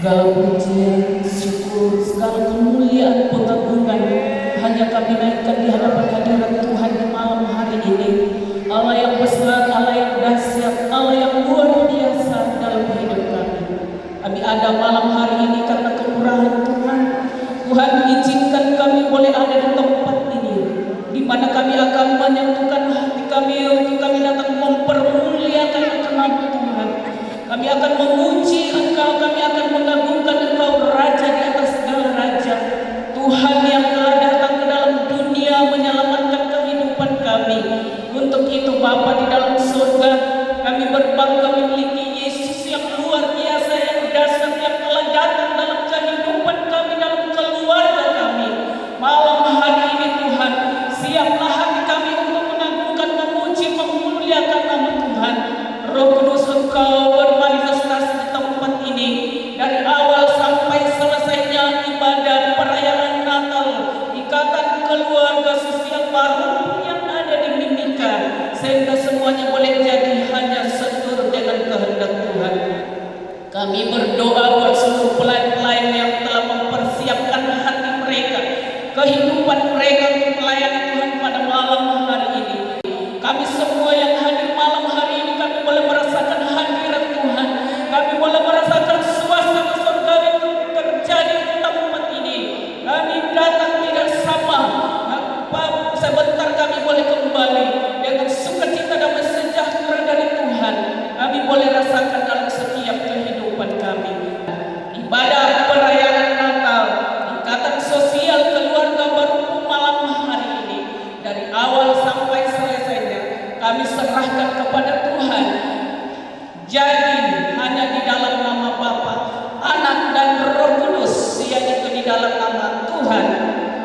Segala pujian, syukur, segala kemuliaan, pengagungan hanya kami naikkan di hadapan hadirat Tuhan di malam hari ini. Allah yang besar, Allah yang dahsyat, Allah yang luar biasa dalam hidup kami. Kami ada malam hari ini karena kemurahan Tuhan. Tuhan izinkan kami boleh ada di tempat ini, di mana kami akan menyatukan hati kami untuk kami datang mempermuliakan nama Tuhan. Kami akan memuji Engkau, kami akan mengagungkan Engkau, Raja di atas segala raja, Tuhan yang telah datang ke dalam dunia menyelamatkan kehidupan kami. Untuk itu Bapa di dalam surga, kami berbangga memiliki Yesus yang luar biasa, yang dahsyat, yang telah datang dalam kehidupan kami, dalam keluarga kami. Malam hari ini Tuhan, siaplah hati kami untuk mengagungkan, memuji, memuliakan nama Tuhan. Roh Kudus Engkau bermanifestasi di tempat ini, dari awal sampai selesainya ibadah perayaan Natal, ikatan keluarga sosial baru yang ada di Mimika, sehingga semuanya boleh jadi hanya seturut dengan kehendak Tuhan. Kami berdoa buat seluruh pelayan-pelayan yang telah mempersiapkan hati mereka, kehidupan mereka untuk melayani Tuhan pada malam hari ini. Kami semua yang hadir malam hari ini, kami boleh merasakan hadirat Tuhan. Kami boleh merasakan suasana surgawi terjadi di tempat ini. Kami datang tidak sama. Sebentar kami boleh kembali dengan sukacita dan sejahtera dari Tuhan. Kami boleh rasakan dalam setiap kehidupan kami. Ibadah perayaan Natal, ikatan sosial keluarga baru malam hari ini, dari awal sampai selesainya kami serahkan kepada Tuhan. Jadi hanya di dalam nama Bapa, Anak dan Roh Kudus, yaitu di dalam nama Tuhan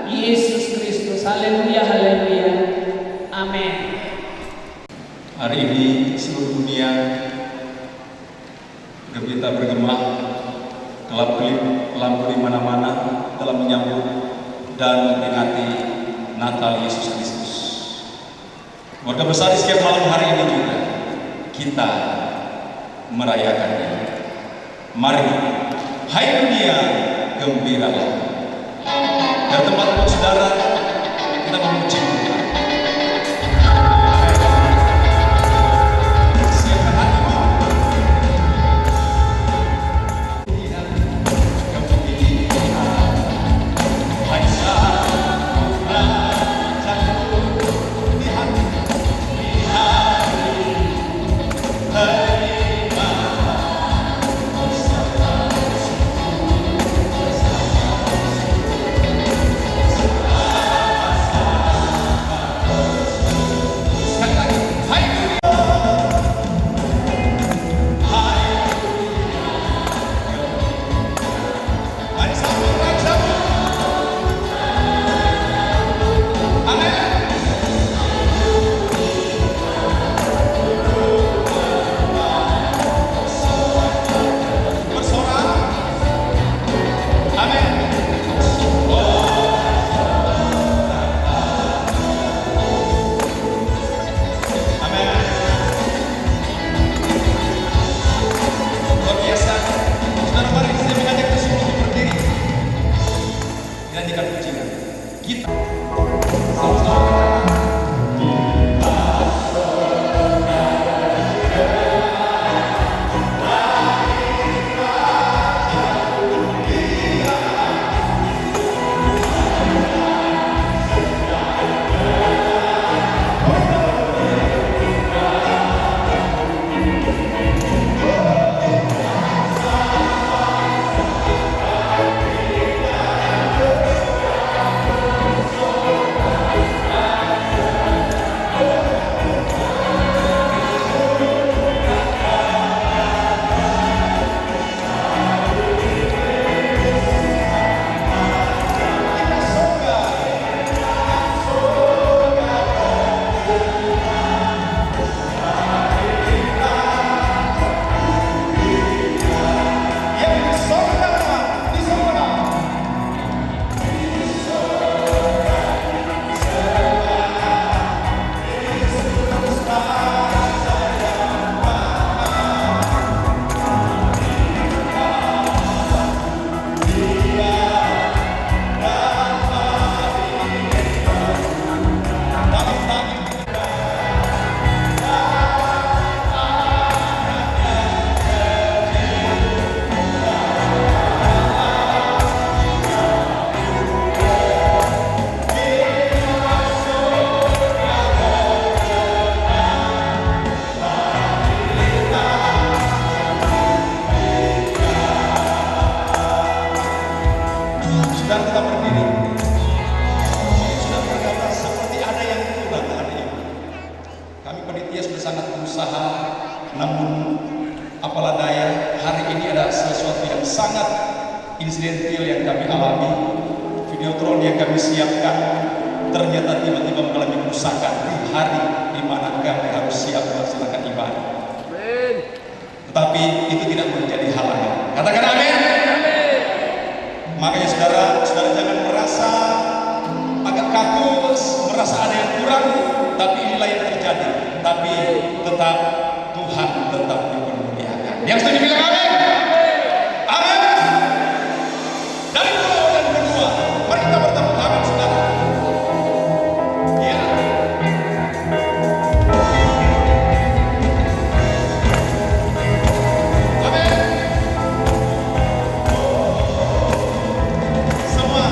Yesus Kristus. Haleluya, haleluya, amin. Hari ini seluruh dunia gembira bergema, kelap-kelip lampu di mana-mana dalam menyambut dan memperingati Natal Yesus Kristus. Keluarga besar di setiap malam hari ini juga kita merayakannya. Mari, hai dunia, gembiralah. Dan tempat saudara, kita memuji Tuhan. Siapkan hatimu. Hai Sang Rajaku di hati, di hati, terima bersama bersama apalah daya, hari ini ada sesuatu yang sangat insidentil yang kami alami. Videotron yang kami siapkan ternyata tiba-tiba mengalami kerusakan di hari di mana kami harus siap melaksanakan ibadah. Tetapi itu tidak menjadi halangan. Katakan amin. Makanya saudara jangan merasa agak kaku, merasa ada yang kurang, tapi inilah yang terjadi. Tapi tetap Tuhan tetap dipermuliakan. Yang setuju bilang amin. Amin. Dari pulau dan kedua, mari kita bertepuk tangan saudara. Ya. Amin. Semua.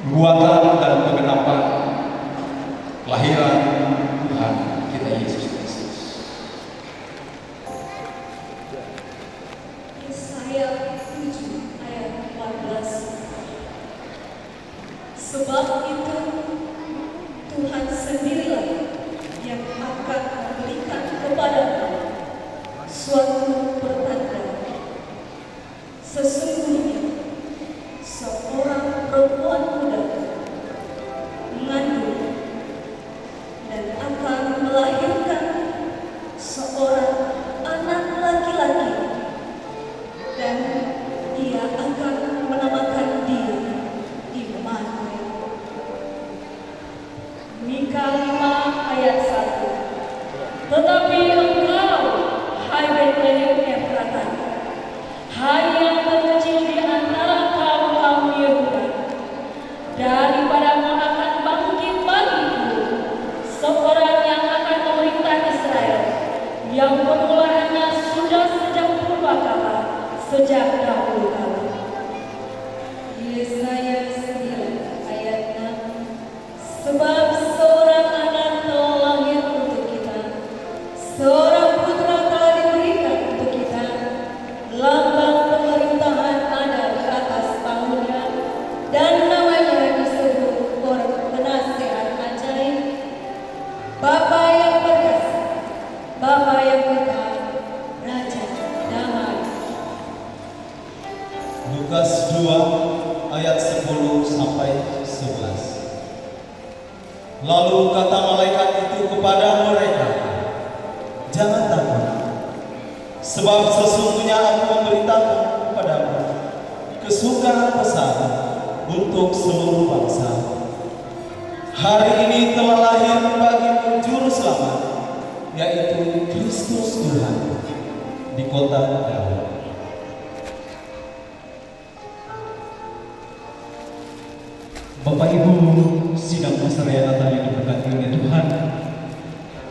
Buatan dan penggenapan kelahiran Tuhan kita Yesus Kristus. Yesaya 7 ayat 14. Sebab itu Tuhan sendirilah yang akan memberikan kepadamu suatu pertanda. Sesungguhnya Lukas 2 ayat 10 sampai 11. Lalu kata malaikat itu kepada mereka, "Jangan takut, sebab sesungguhnya aku memberitakan kepadamu kesukaan besar untuk seluruh bangsa. Hari ini telah lahir bagimu juru selamat, yaitu Kristus Tuhan di kota Daud." Bapak Ibu sidang masyarakat Natal yang diberkati oleh Tuhan,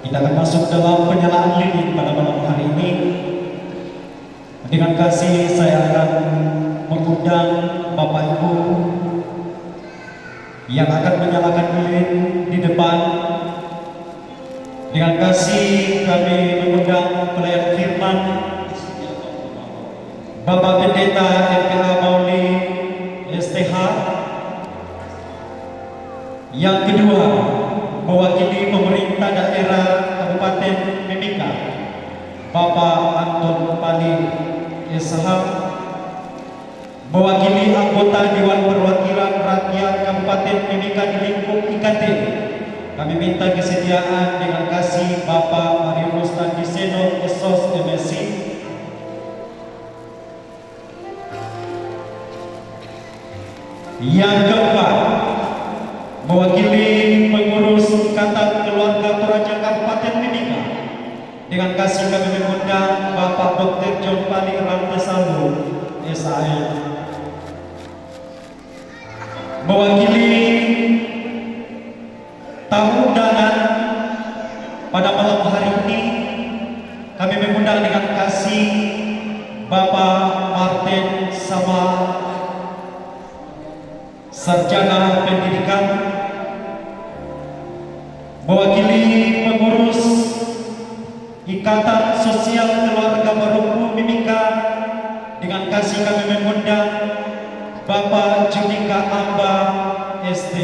kita akan masuk dalam penyalaan lilin pada malam hari ini. Dengan kasih saya akan mengundang Bapak Ibu yang akan menyalakan lilin di depan. Dengan kasih kami mengundang pelayan firman Bapak Pendeta MPA Mauli STH. Yang kedua, mewakili pemerintah daerah Kabupaten Mimika, Bapak Anton Pali SH. Mewakili anggota Dewan Perwakilan Rakyat Kabupaten Mimika di lingkup IKT, kami minta kesediaan dengan kasih Bapak Marius Tandiseno SOS MSc. Yang keempat, mewakili pengurus Ikatan Keluarga Toraja Kabupaten Mimika, dengan kasih kami mengundang Bapak Dr. John Pali Rantesalu SAM. Mewakili tamu undangan pada malam hari ini, kami mengundang dengan kasih Bapak Martin Sama, Sarjana Pendidikan. Mewakili pengurus Ikatan Sosial Keluarga Barumbu Mimika, dengan kasih kami mengundang Bapak Judika Amba SD.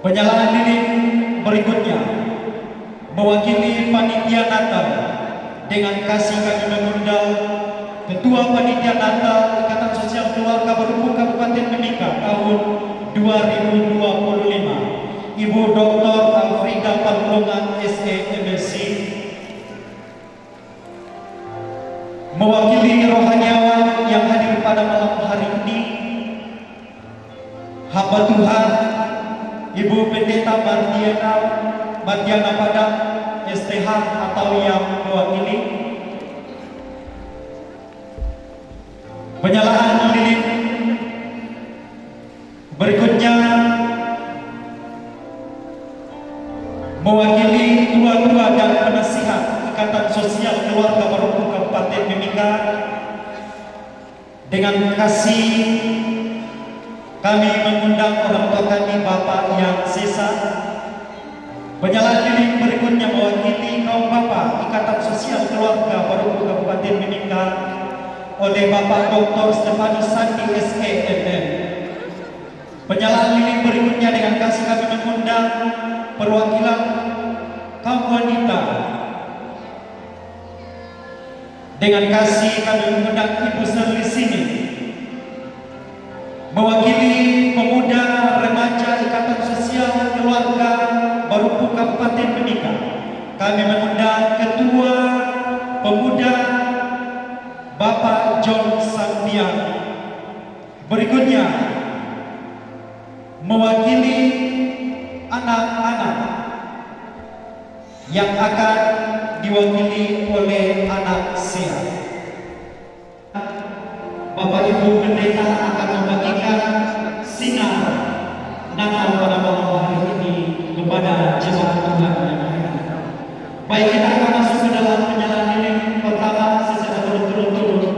Penyalaan lilin berikutnya, mewakili Panitia Natal, dengan kasih kami mengundang Ketua Panitia Natal Ikatan Sosial Keluarga Barumbu Kabupaten Mimika tahun 2025, Ibu Dr. Alfrida Palungan SE MSc. Mewakili rohaniawan yang hadir pada malam hari ini, hamba Tuhan Ibu Pendeta Mardiana Padang STH atau yang mewakili. Penyalaan lilin berikutnya, mewakili tua-tua dan penasihat Ikatan Sosial Keluarga Barumbu Kabupaten Mimika, dengan kasih kami mengundang orang tua kami Bapak yang sisa. Penyalaan lilin berikutnya mewakili kaum bapak Ikatan Sosial Keluarga Barumbu Kabupaten Mimika oleh Bapak Dr. Stefanus Sandi SEMM. Penyalaan lilin berikutnya dengan kasih kami mengundang perwakilan kaum wanita. Dengan kasih kami mengundang Ibu Serli sini, mewakili pemuda remaja Ikatan Sosial Keluarga Barumbu Kabupaten Mimika, kami mengundang Ketua Pemuda Bapak John Santian. Berikutnya, mewakili anak-anak yang akan diwakili oleh anak Sia. Bapak Ibu Pendeta akan membagikan sinar Natal pada malam hari ini kepada jemaat Tuhan yang hadir. Baik, kita akan masuk ke dalam penyalaan lilin pertama secara berturut-turut.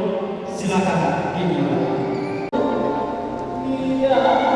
Silakan dimulai. La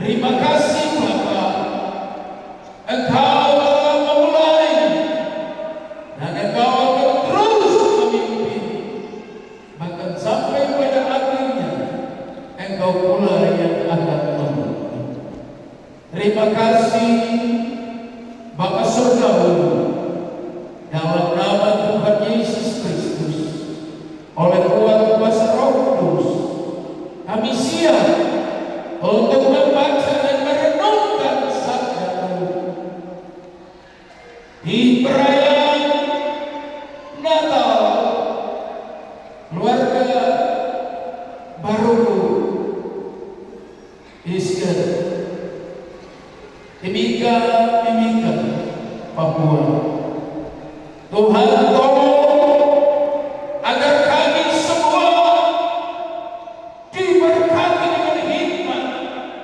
Terima kasih Bapa, Engkau telah memulai dan Engkau akan terus memimpin, bahkan sampai pada akhirnya Engkau pula yang akan memimpin. Terima kasih Bapa Surgawi, dalam nama Tuhan Yesus Kristus, oleh kuat kuasa Roh Kudus, kami siap untuk membaca dan merenungkan sabda-Mu di perayaan Natal keluarga baru Easter Timika Papua. Tuhan tolong agar kami semua diberkati dengan hikmat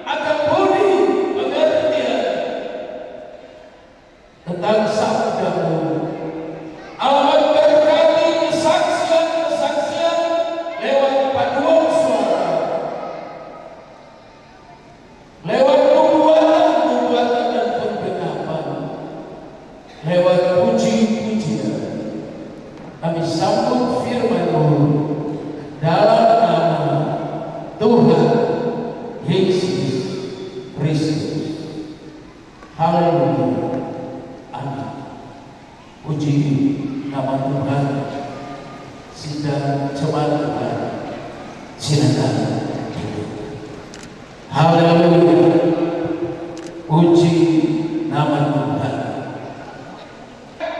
atau budi pengertian tentang sabda-Mu. Amat berkati kesaksian-kesaksian lewat paduan suara, lewat nubuatan dan penggenapan, lewat puji-pujian. Kami sambut firman-Mu dalam nama Tuhan Yesus Kristus. Haleluya. Amin. Puji nama Tuhan. Sidang jemaat Tuhan, silakan duduk. Haleluya. Puji nama Tuhan.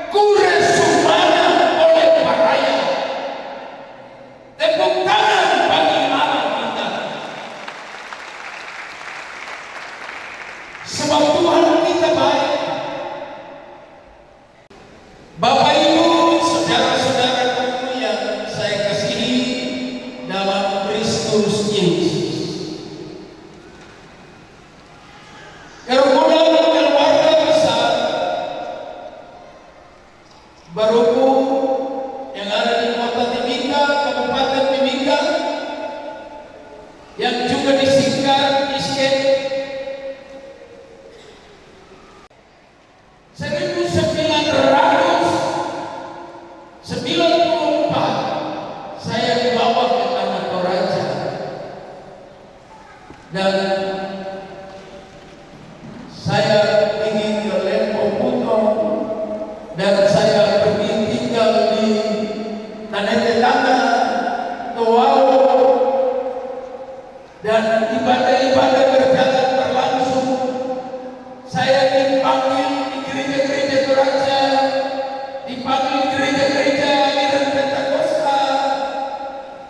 Kuresumana oleh Paraya. Tepuk tangan bagi Allah kita. Sebab Tuhan kita baik. Bapak Ibu, saudara-saudaraku yang saya kasihi dalam Kristus Yesus. Kerukunan keluarga besar Baruku yang ada di kota Timika, Kabupaten Timika, yang juga disingkat ISKET, 1994 saya dibawa ke Tanah Toraja dan saya pergi ke Lempo Putong dan saya pergi tinggal di Tanah Toau dan ibadah-ibadah berjalan berlangsung. Saya dipanggil di gereja-gereja Toraja, dipanggil gereja-gereja aliran Pentakosta,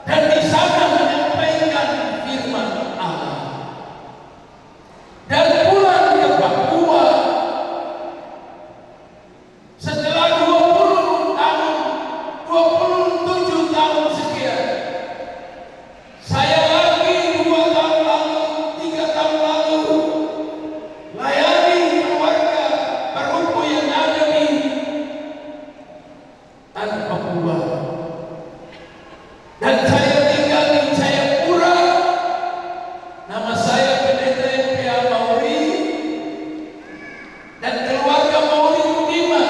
dan di sana menyampaikan firman Allah. Dan pulang ke Papua setelah 27 tahun sekian. Saya lagi 2 tahun lalu, 3 tahun lalu layani keluarga Baruku yang ada di Tanah Papua. Dan saya tinggal di Jayapura. Nama saya Pendeta MPA Mauri dan keluarga Mauri Budiman.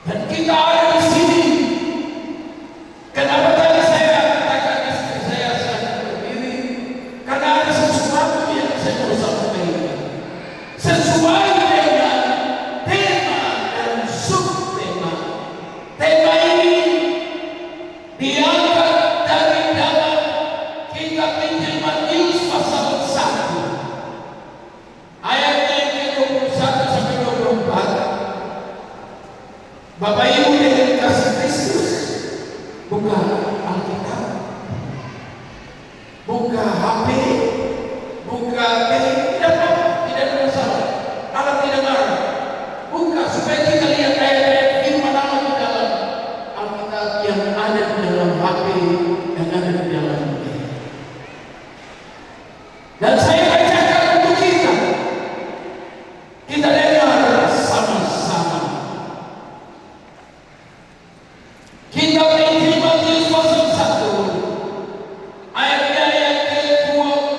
Dan kita ada di sini. Kenapa tadi saya katakan istri saya sangat berdiri? Karena ada sesuatu yang saya mau sampaikan sesuai dengan tema dan subtema. Tema ini diangkat dari dalam kitab Injil Matius pasal 1 ayatnya yang ke-21 sampai 24. Bapak Ibu yang dikasihi Kristus, buka Alkitab, buka HP, buka tidak apa-apa, tidak ada masalah. Allah tidak marah. Buka supaya kita lihat ayat-ayat firman Allah di dalam Alkitab yang ada di dalam HP, yang ada di dalam ini. Dan saya bacakan untuk kita. Kita dengar sama-sama. Kitab Injil Matius pasal 1 ayatnya yang ke-21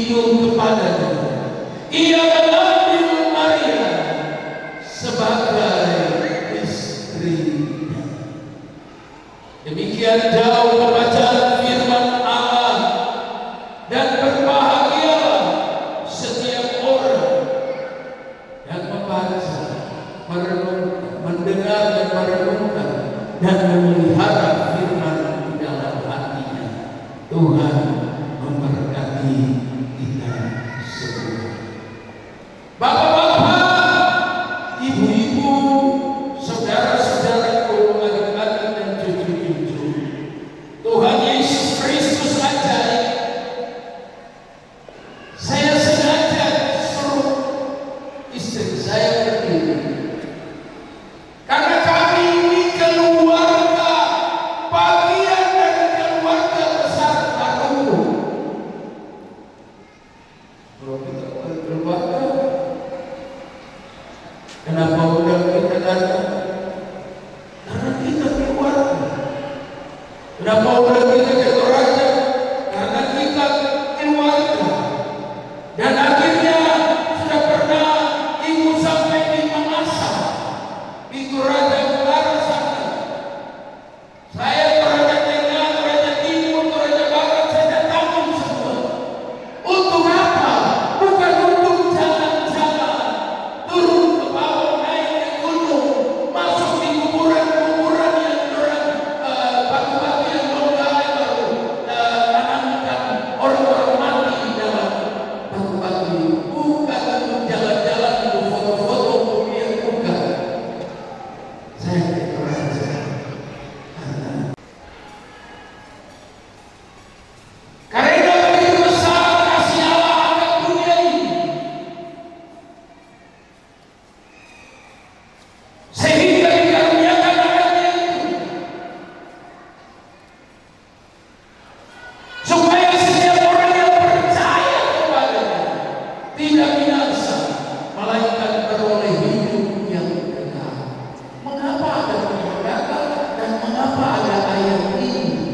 itu kepadanya. Ia mengambil Maria sebagai istrinya. Demikian jauh pembacaan firman Allah, dan berbahagialah setiap orang yang membaca, merenungkan, mendengar dan merenungkan dan memelihara firman di dalam hatinya. Tuhan memberkati kita semua. Bapak-bapak, ibu-ibu, saudara-saudaraku, adik-adik dan cucu-cucu, Tuhan Yesus Kristus ajaib. Saya sengaja suruh istri saya berdiri karena kami ini keluarga, bagian dari keluarga besar Baru. Kalau kita keluarga, kenapa udah kita datang? Karena kita keluarga. Kenapa udah kita ke Toraja? Karena kita keluarga. Dan akhirnya sudah pernah ibu sampai di Makassar, di Toraja Utara sana. Saya Toraja Tengah, Toraja Timur, Toraja Barat, saya datangin semua. Untuk apa? Bukan untuk jalan-jalan, turun ke bawah, naik ke gunung, masuk di kuburan-kuburan yang orang batu-batu yang menggali baru tanamkan orang-orang mati di dalam batu-batu itu. Bukan untuk jalan-jalan, untuk foto-foto, untuk lihat, bukan. Saya Toraja karena begitu besar kasih Allah akan dunia ini, sehingga dikaruniakan anaknya itu, supaya setiap orang yang percaya kepadanya tidak binasa, melainkan beroleh hidup yang kekal. Mengapa ada perkataan dan mengapa ada ayat ini?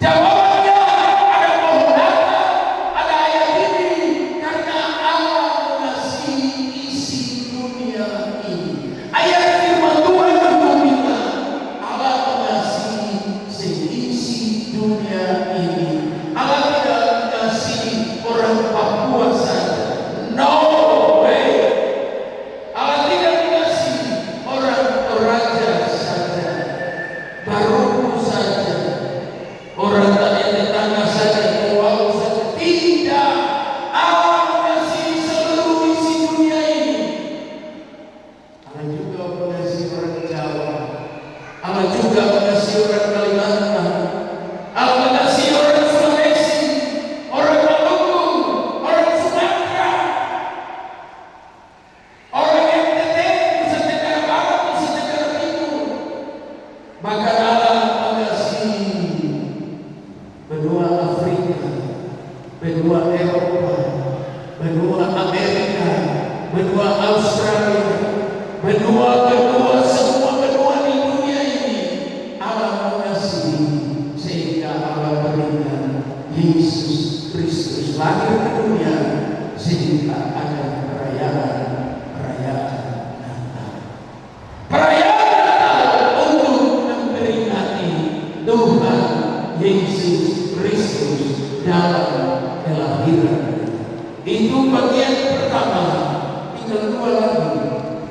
Jawabannya ada pohon naga, ada ayat ini, karena Allah mengasihi isi dunia ini. Ayat firman Tuhan itu bilang Allah mengasihi seisi dunia ini. Allah tidak mengasihi orang Papua saja. No way. Allah tidak mengasihi orang Toraja saja, Baru saja, orang tetangga saja, Pulau saja. Tidak. Allah mengasihi seluruh isi dunia ini. Allah juga mengasihi orang Jawa. Allah juga mengasihi orang Kalimantan. Allah mengasihi orang Sulawesi, orang Maluku, orang Sumatera, orang NTT, Nusa Tenggara Barat, Nusa Tenggara Timur. Bahkan Allah mengasihi benua Afrika, benua Eropa, benua Amerika, benua Australia, benua semua benua di dunia ini. Allah mengasihi sehingga Allah berikan Yesus Kristus lahir ke dunia sehingga ada perayaan Natal. Perayaan Natal untuk memperingati Tuhan Yesus Kristus dalam kelahiran. Itu bagian pertama. Tinggal dua lagi.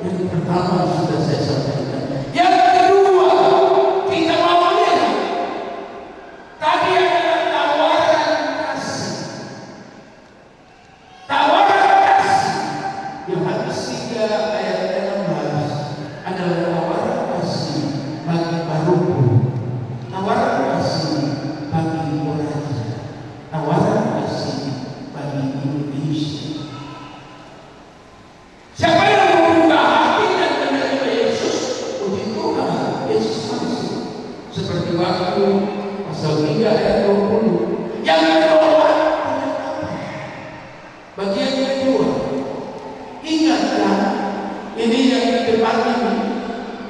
Yang pertama sudah saya sampaikan. Yang kedua, kita mau lihat. Tadi adalah tawaran kasih. Tawaran kasih. Yohanes 3 ayat 16 adalah tawaran kasih bagi Baruku, tawaran kasih bagi Toraja, tawaran kasih bagi Indonesia. Siapa yang membuka hati dan menerima Yesus, puji Tuhan, Yesus masuk. Seperti waktu pasal 3 ayat 20. Yang menolak tidak apa. Bagian kedua, ingatlah ini yang di depan ini.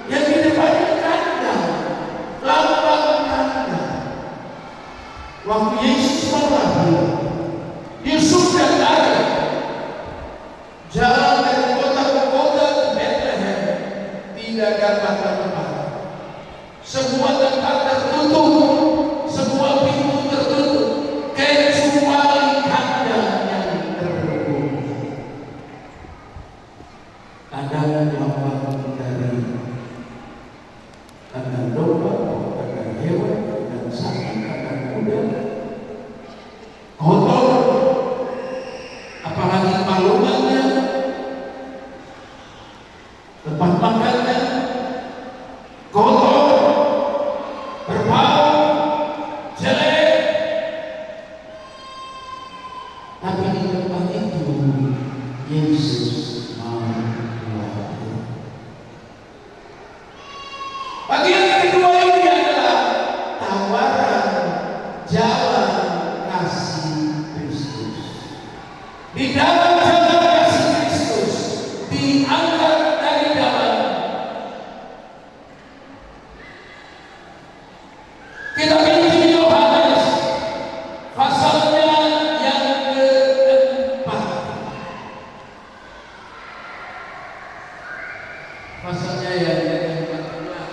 Yang di depan ini kandang, lambang kandang. waktu Yesus lahir, dia sudah ada jalan dari kota ke kota ke Bethlehem, tidak dapat tempat. Semua tempat tertutup, semua pintu tertutup, kecuali kandang yang terbuka. Kandang lawan dari kandang domba, kandang hewan, kandang sapi, kandang kuda, kotor, apalagi palungannya, tempat makannya kotor, berbau, jelek. Tapi di tempat itu Yesus mau lahir. Bagian kedua ini adalah tawaran jalan kasih Kristus. Di dalam jalan kasih Kristus diangkat dari dalam. Kita Injil Yohanes pasalnya yang keempat. Pasalnya yang ke-14.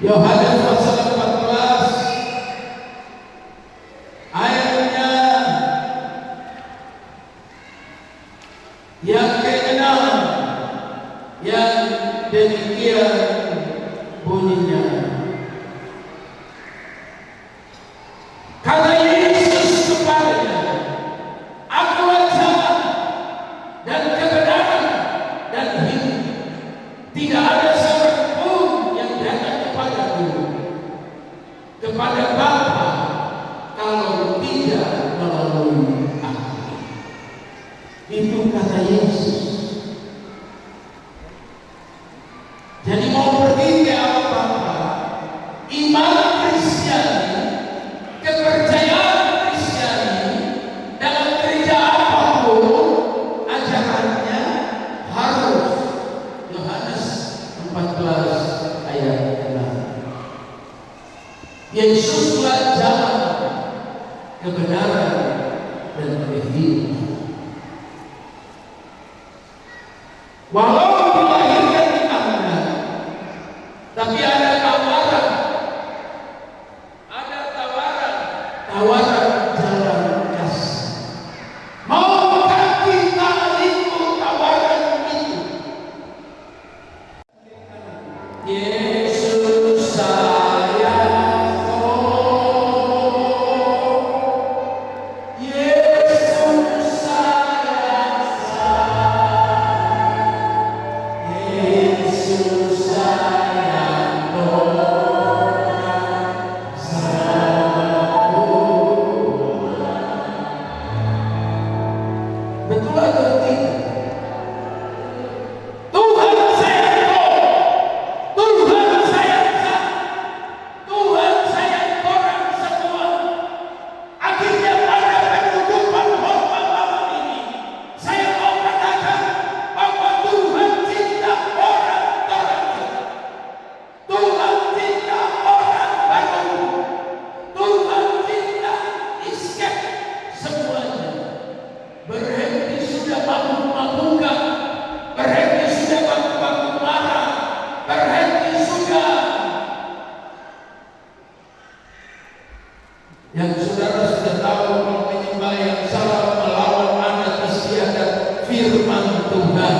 Yohanes pasal 14 ayatnya yang ke-6 yang demikian bunyinya. Kata Yesus kepadanya, "Akulah jalan dan kebenaran dan hidup. Tidak ada seorang pun yang datang kepada Bapa kalau tidak melalui Aku." Itu kata Yesus. Jadi mau pergi ke arah Bapa, iman Kristiani, kepercayaan Kristiani dalam gereja apapun ajarannya harus Yohanes 14 ayat 6. Yesuslah jalan, kebenaran dan kehidupan. Walau dilahirkan di kamunan, tapi ada tawaran, tawaran jalan kasih. Maukah kita ikut tawaran itu? Yesus sayangku, Yesus sayang saya, Yesus sayang orang satu. Betul atau tidak? Tuhan sayang kau, Tuhan sayang saya, Tuhan sayang orang semua. Akhirnya pada penutupan khotbah malam ini, saya mau katakan bahwa Tuhan cinta orang terang, Tuhan cinta orang baru, Tuhan cinta isket semuanya. Berhenti sudah mabuk-mabukan, berhenti sudah baku-baku marah, berhenti sudah. Yang saudara sudah tahu kalau menyembah yang salah melawan anak istiadat firman Tuhan,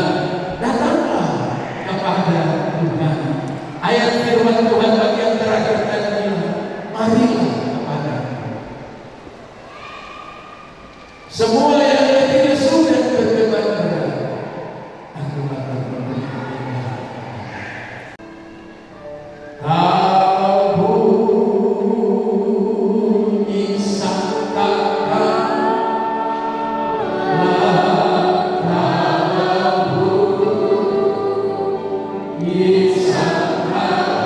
datanglah kepada Tuhan. Ayat firman Tuhan bagian terakhir tadi, marilah kepada semua yang tidak sudah berdebat berat, aku akan memberikan. Kau bunyi sangkakan, kau bunyi sangkakan,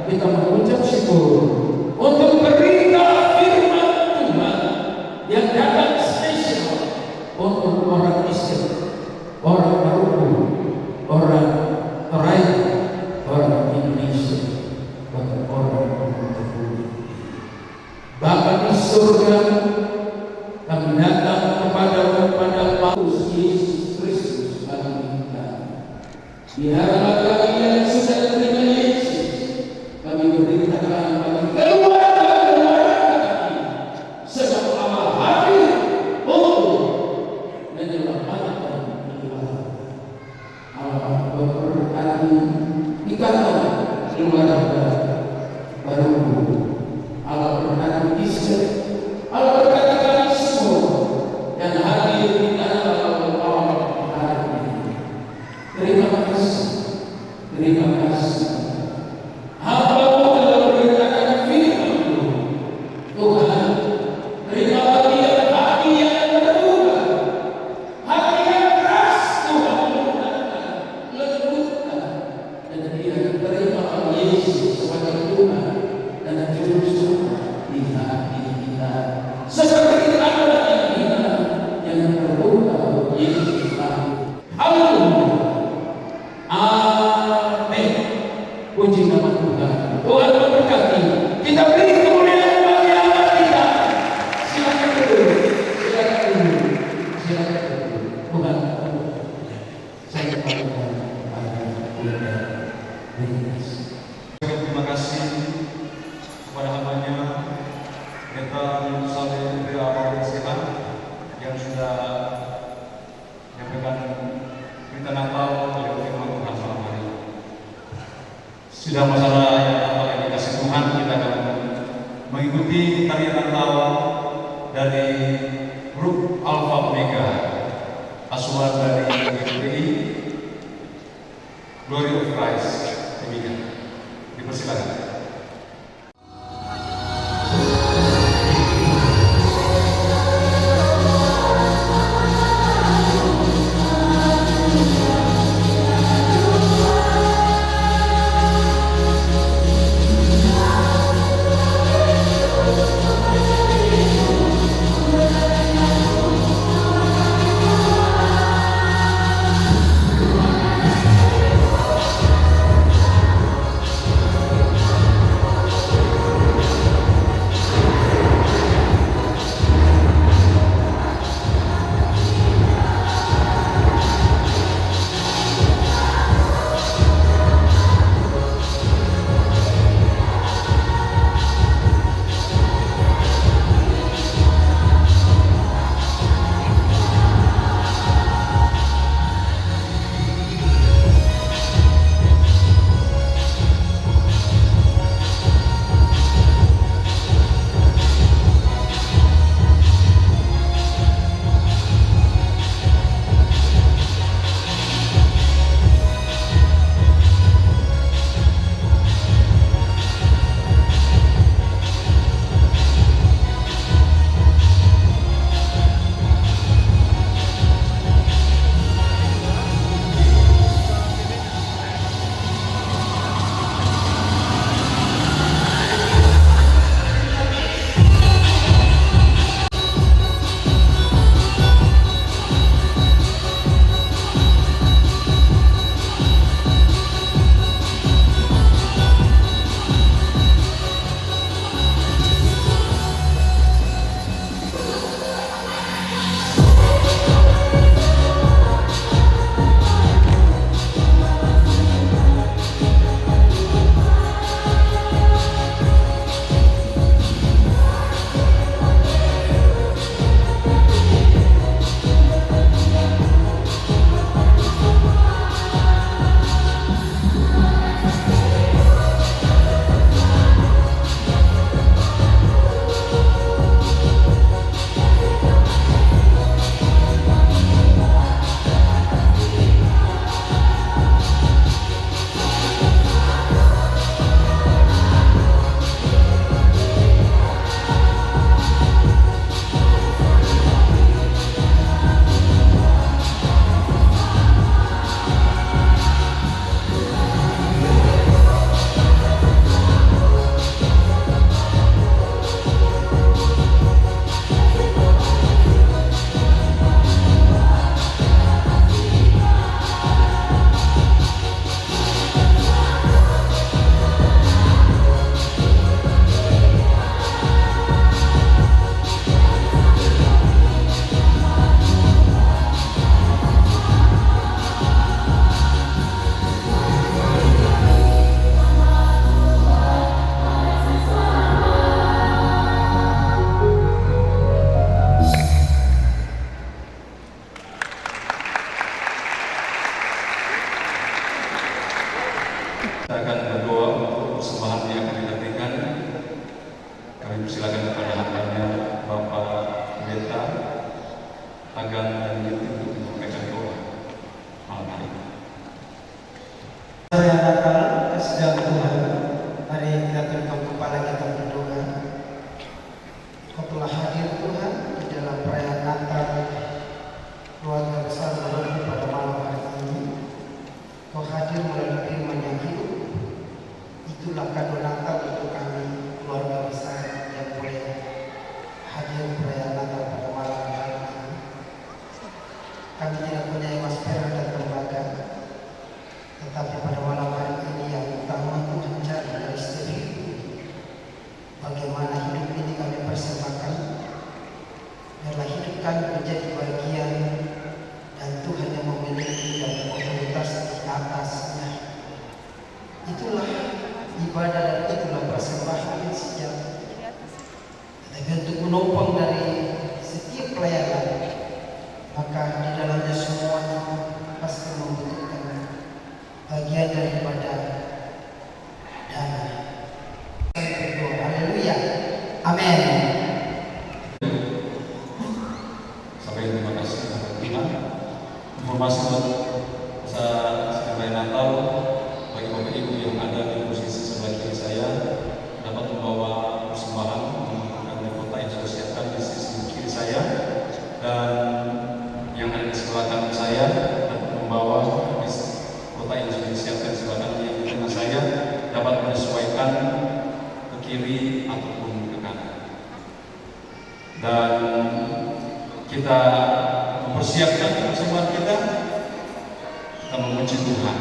kita mengucap syukur untuk berita firman Tuhan yang datang spesial untuk orang Islam, orang Maluku, orang Toraja, orang Indonesia, dan orang Bugis. Bapa di surga, kami datang kepada Paulus Yesus Kristus kami minta. Biarlah kami yang sudah terima Yesus, kami beritakan bagi keluarga kami sebab hadir untuk menyelamatkan keluarga. Allah berkati ikatan keluarga baru. Allah berkati istri, Allah berkati kami semua yang hadir di dalam Allah hari ini. Terima kasih, terima kasih. Hamba-Mu telah beritakan firman-Mu. Tuhan, terima bagian hati yang terbuka, hati yang keras Tuhan lembutkan, dan dia terima Yesus sebagai Tuhan dan Juru Selamat di hati kita. Seperti anak kita yang terbuka Yesus lahir. Haleluya. Amin. Puji nama Tuhan. Tuhan memberkati. Kita beri kemuliaan bagi Allah kita. Silakan dulu. Silakan dulu. Silakan dulu. Tuhan. Saya panggilkan pada kita. Terima kasih kepada hamba-Nya Pendeta Saleh Abang Sehat yang sudah menyampaikan berita Natal oleh firman Tuhan malam hari. Sudah masalah yang Natal yang dikasih Tuhan, kita akan mengikuti tarian Natal dari grup Alpha Omega, asuhan dari GPI Glory of Christ. Demikian, dipersilakan. persembahan yang akan dinantikan, kami persilakan kepada hambanya Bapak Pendeta Agan dan Yudi untuk menyampaikan doa malam hari ini. Yang datang kesedang Tuhan, mari kita tunduk kepala kita berdoa. Kau telah hadir Tuhan di dalam perayaan Natal keluarga besar Baru pada malam hari ini. Kau hadir melalui firman yang hidup. Itulah kado Natal untuk kami keluarga besar yang boleh hadir perayaan Natal pada malam hari ini. Kami tidak punya emas perak dan tembaga, tetapi pada malam hari ini yang utama Tuhan cari dari setiap hidup, bagaimana hidup ini kami persembahkan, biarlah hidup kami menjadi bagian dan Tuhan yang memiliki dan otoritas di atasnya. Itulah ibadah dan itulah persembahan yang sejati. Tapi untuk menopang dari setiap pelayanan, maka di dalamnya semua pasti membutuhkan bagian daripada dana. Haleluya. Amin. Sampai terima kasih kepada Tuhan. Informasi buat sebagai Natal bagi Bapak Ibu yang ada di posisi sebelah kiri saya dapat membawa persembahan menggunakan kota yang sudah siapkan di sisi kiri saya, dan yang ada di sebelah kanan saya dapat membawa kota yang sudah disiapkan sebelah kanan yang di tengah saya dapat menyesuaikan ke kiri ataupun ke kanan. Dan kita mempersiapkan persembahan kita memuji Tuhan.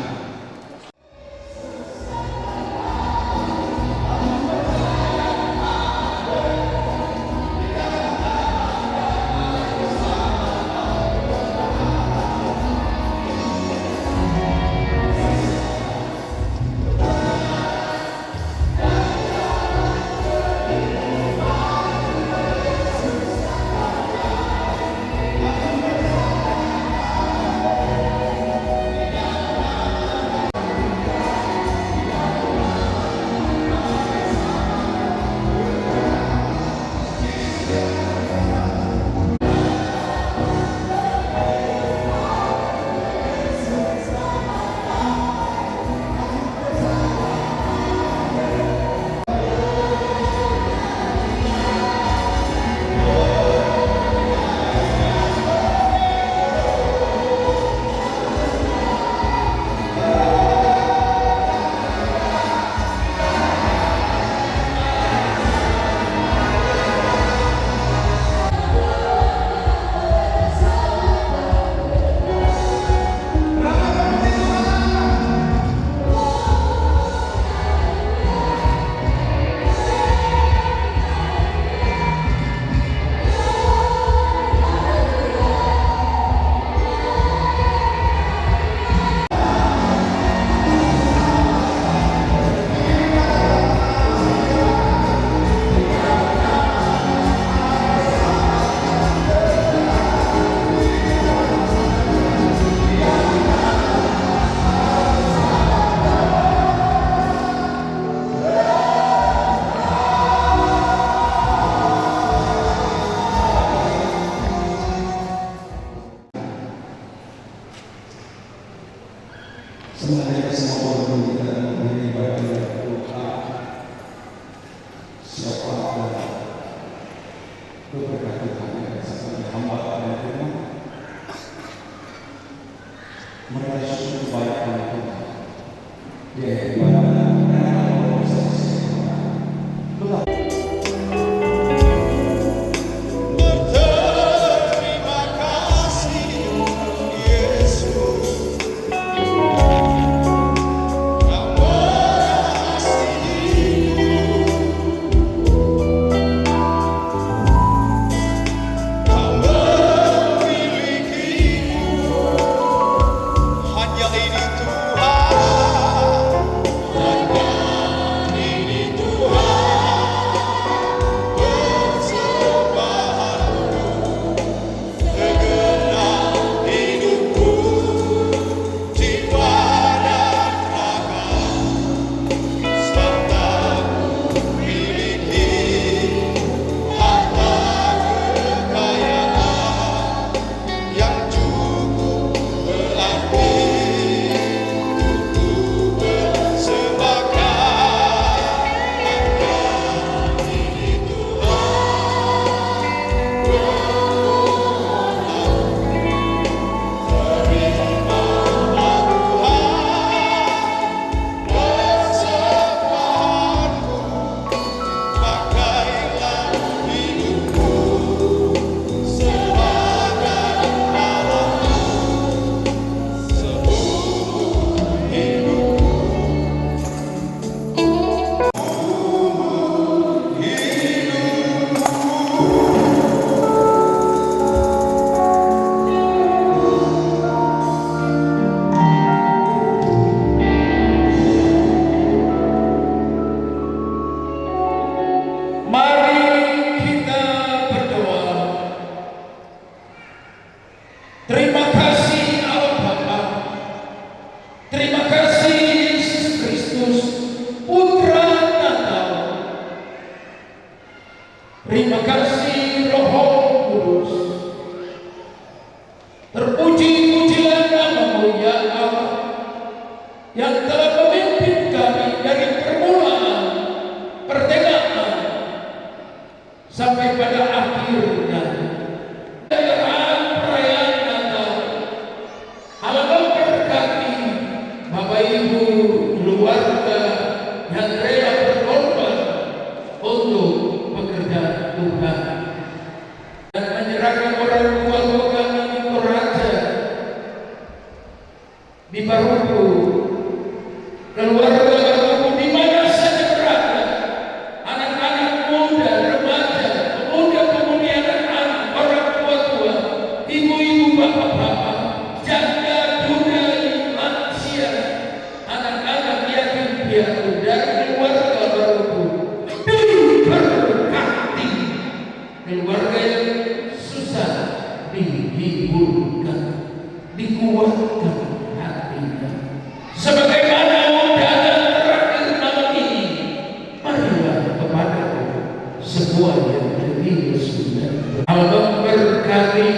ini sudah. Allah berkati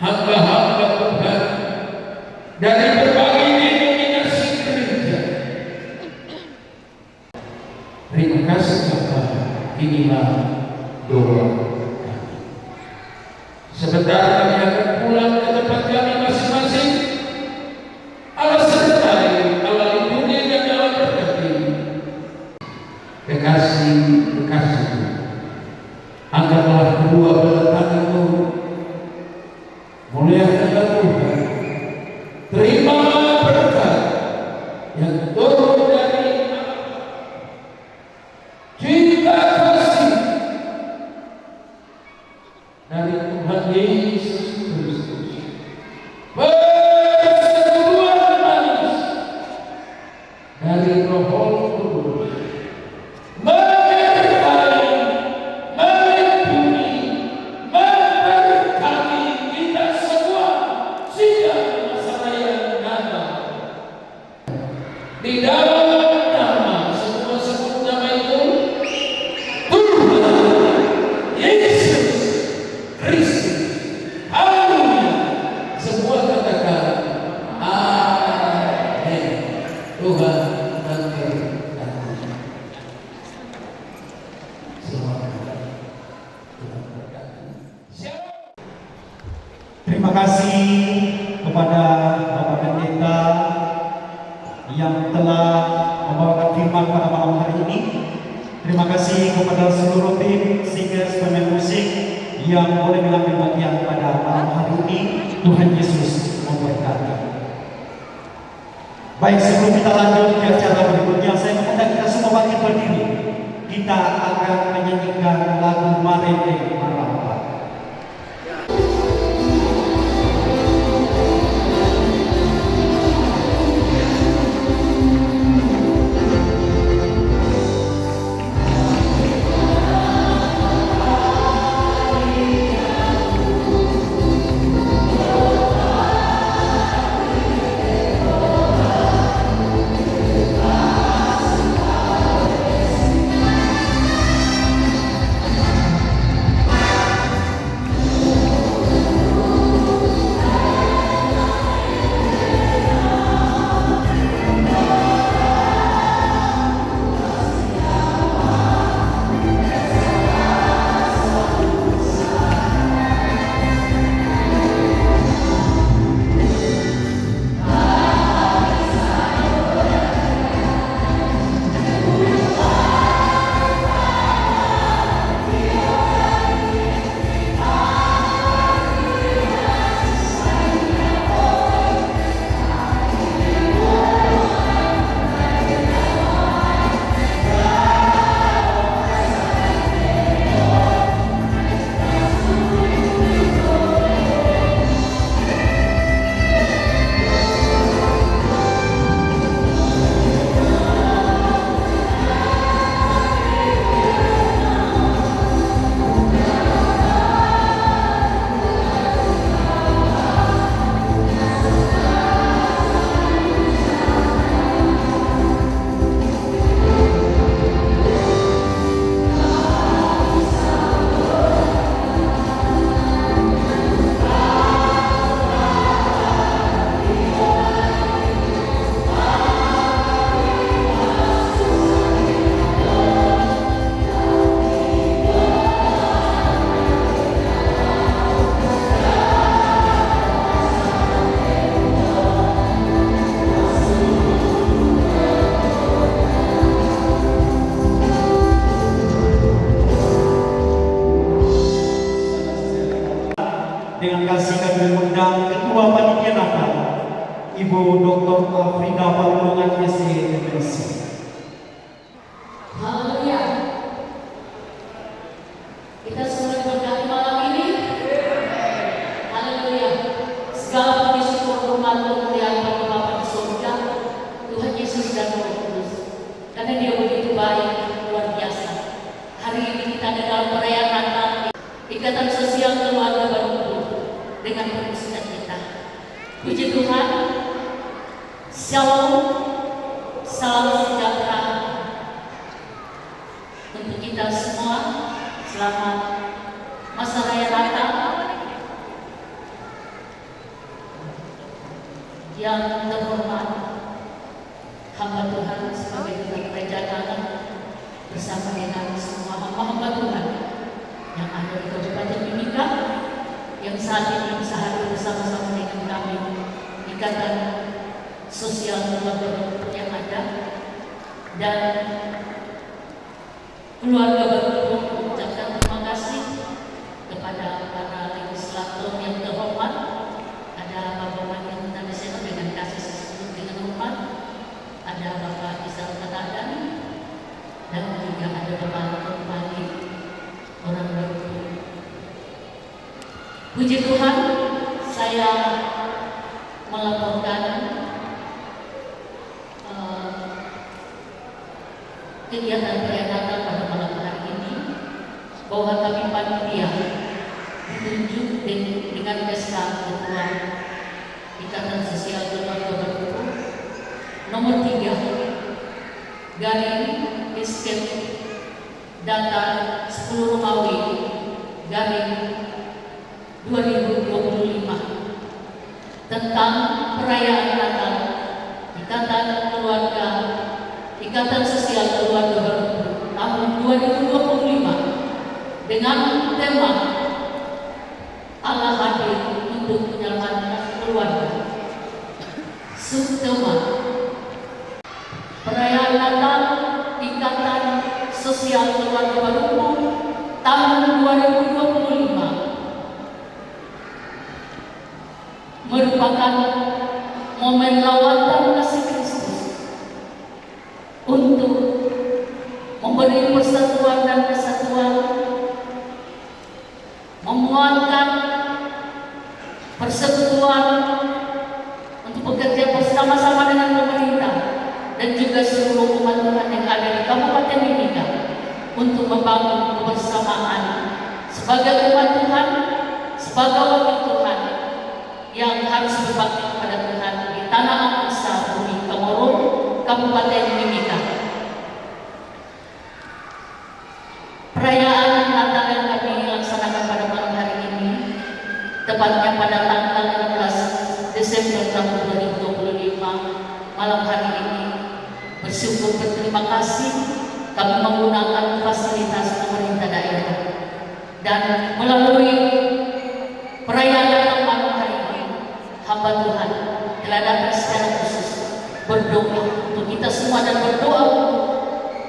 hamba-hamba Tuhan dari berbagai denominasi gereja. Terima kasih Bapak. Inilah doa kami. Sebentar kami akan pulang ke tempat kami masing-masing. Allah sertai, Allah lindungi dan Allah berkati. Kekasih, angkatlah kedua belah tanganmu, muliakanlah Tuhan. Terima berkat yang turun dari cinta kasih dari Tuhan Yesus Kristus. Persetujuan manis dari Roh Kudus menyertai, melindungi, memberkati kita semua sehingga masa yang datang. Di dalam nama, semua sebut nama itu Tuhan Yesus Kristus. Haleluya. Semua katakan amin. Tuhan memberkati. Terima kasih kepada Bapak Pendeta yang telah membawakan firman pada malam hari ini. Terima kasih kepada seluruh tim singers, pemain musik yang boleh mengambil bagian pada malam hari ini. Tuhan Yesus memberkati. Baik, sebelum kita lanjut ke acara berikutnya, saya mengundang kita semua bangkit berdiri. Kita akan menyanyikan lagu Marende Maramba. Dengan kasih kami mengundang Ketua Panitia Natal, Ibu Dr. Afrida Palungan SC. Haleluya. Kita semua diberkati malam ini. Haleluya. Segala puji syukur hormat kemuliaan bagi Bapa di surga, Tuhan Yesus dan Roh Kudus. Karena Dia begitu baik, luar biasa. Hari ini kita ada dalam perayaan Natal, ikatan sosial keluarga baru dengan penuh sukacita. Puji Tuhan. Shalom, salam sejahtera untuk kita semua. Selamat Masa Raya Natal yang terhormat hamba Tuhan sebagai duta kerajaan Allah bersama dengan semua hamba-hamba Tuhan yang ada di Kabupaten Mimika yang saat ini bisa hadir bersama-sama dengan kami Ikatan Sosial Keluarga yang ada dan keluarga baru mengucapkan terima kasih kepada para legislator yang terhormat. Ada Bapak Wakil Nasional dengan kasih sesuatu dengan hormat, ada Bapak Isal Katadan, dan juga ada Bapak Kembali orang baru. Puji Tuhan, saya melaporkan kegiatan perayaan pada malam hari ini bahwa kami panitia ditunjuk dengan SK Ketua Ikatan Sosial Keluarga Baru nomor 3 garing Iskem data 10 Romawi garing 2025 tentang perayaan Natal Ikatan Keluarga Ikatan Sosial Keluarga Baru tahun 2025 dengan tema Allah hadir untuk menyelamatkan keluarga. Subtema perayaan Natal Ikatan Sosial Keluarga Baru tahun 2025 merupakan momen lawatan kasih Kristus untuk memberi persatuan dan kesatuan, memuatkan persekutuan untuk bekerja bersama-sama dengan pemerintah dan juga seluruh umat Tuhan yang ada di Kabupaten Mimika untuk membangun kebersamaan sebagai umat Tuhan, sebagai wakil Tuhan yang harus berbakti kepada Tuhan di tanah Angsa Bumi Kamorong, Kabupaten Mimika. Perayaan Natal yang kami laksanakan pada malam hari ini, tepatnya pada tanggal 16 Desember tahun 2025 malam hari ini, bersyukur berterima kasih kami menggunakan fasilitas pemerintah daerah dan melalui perayaan Natal malam hari ini, hamba Tuhan telah datang secara khusus berdoa untuk kita semua dan berdoa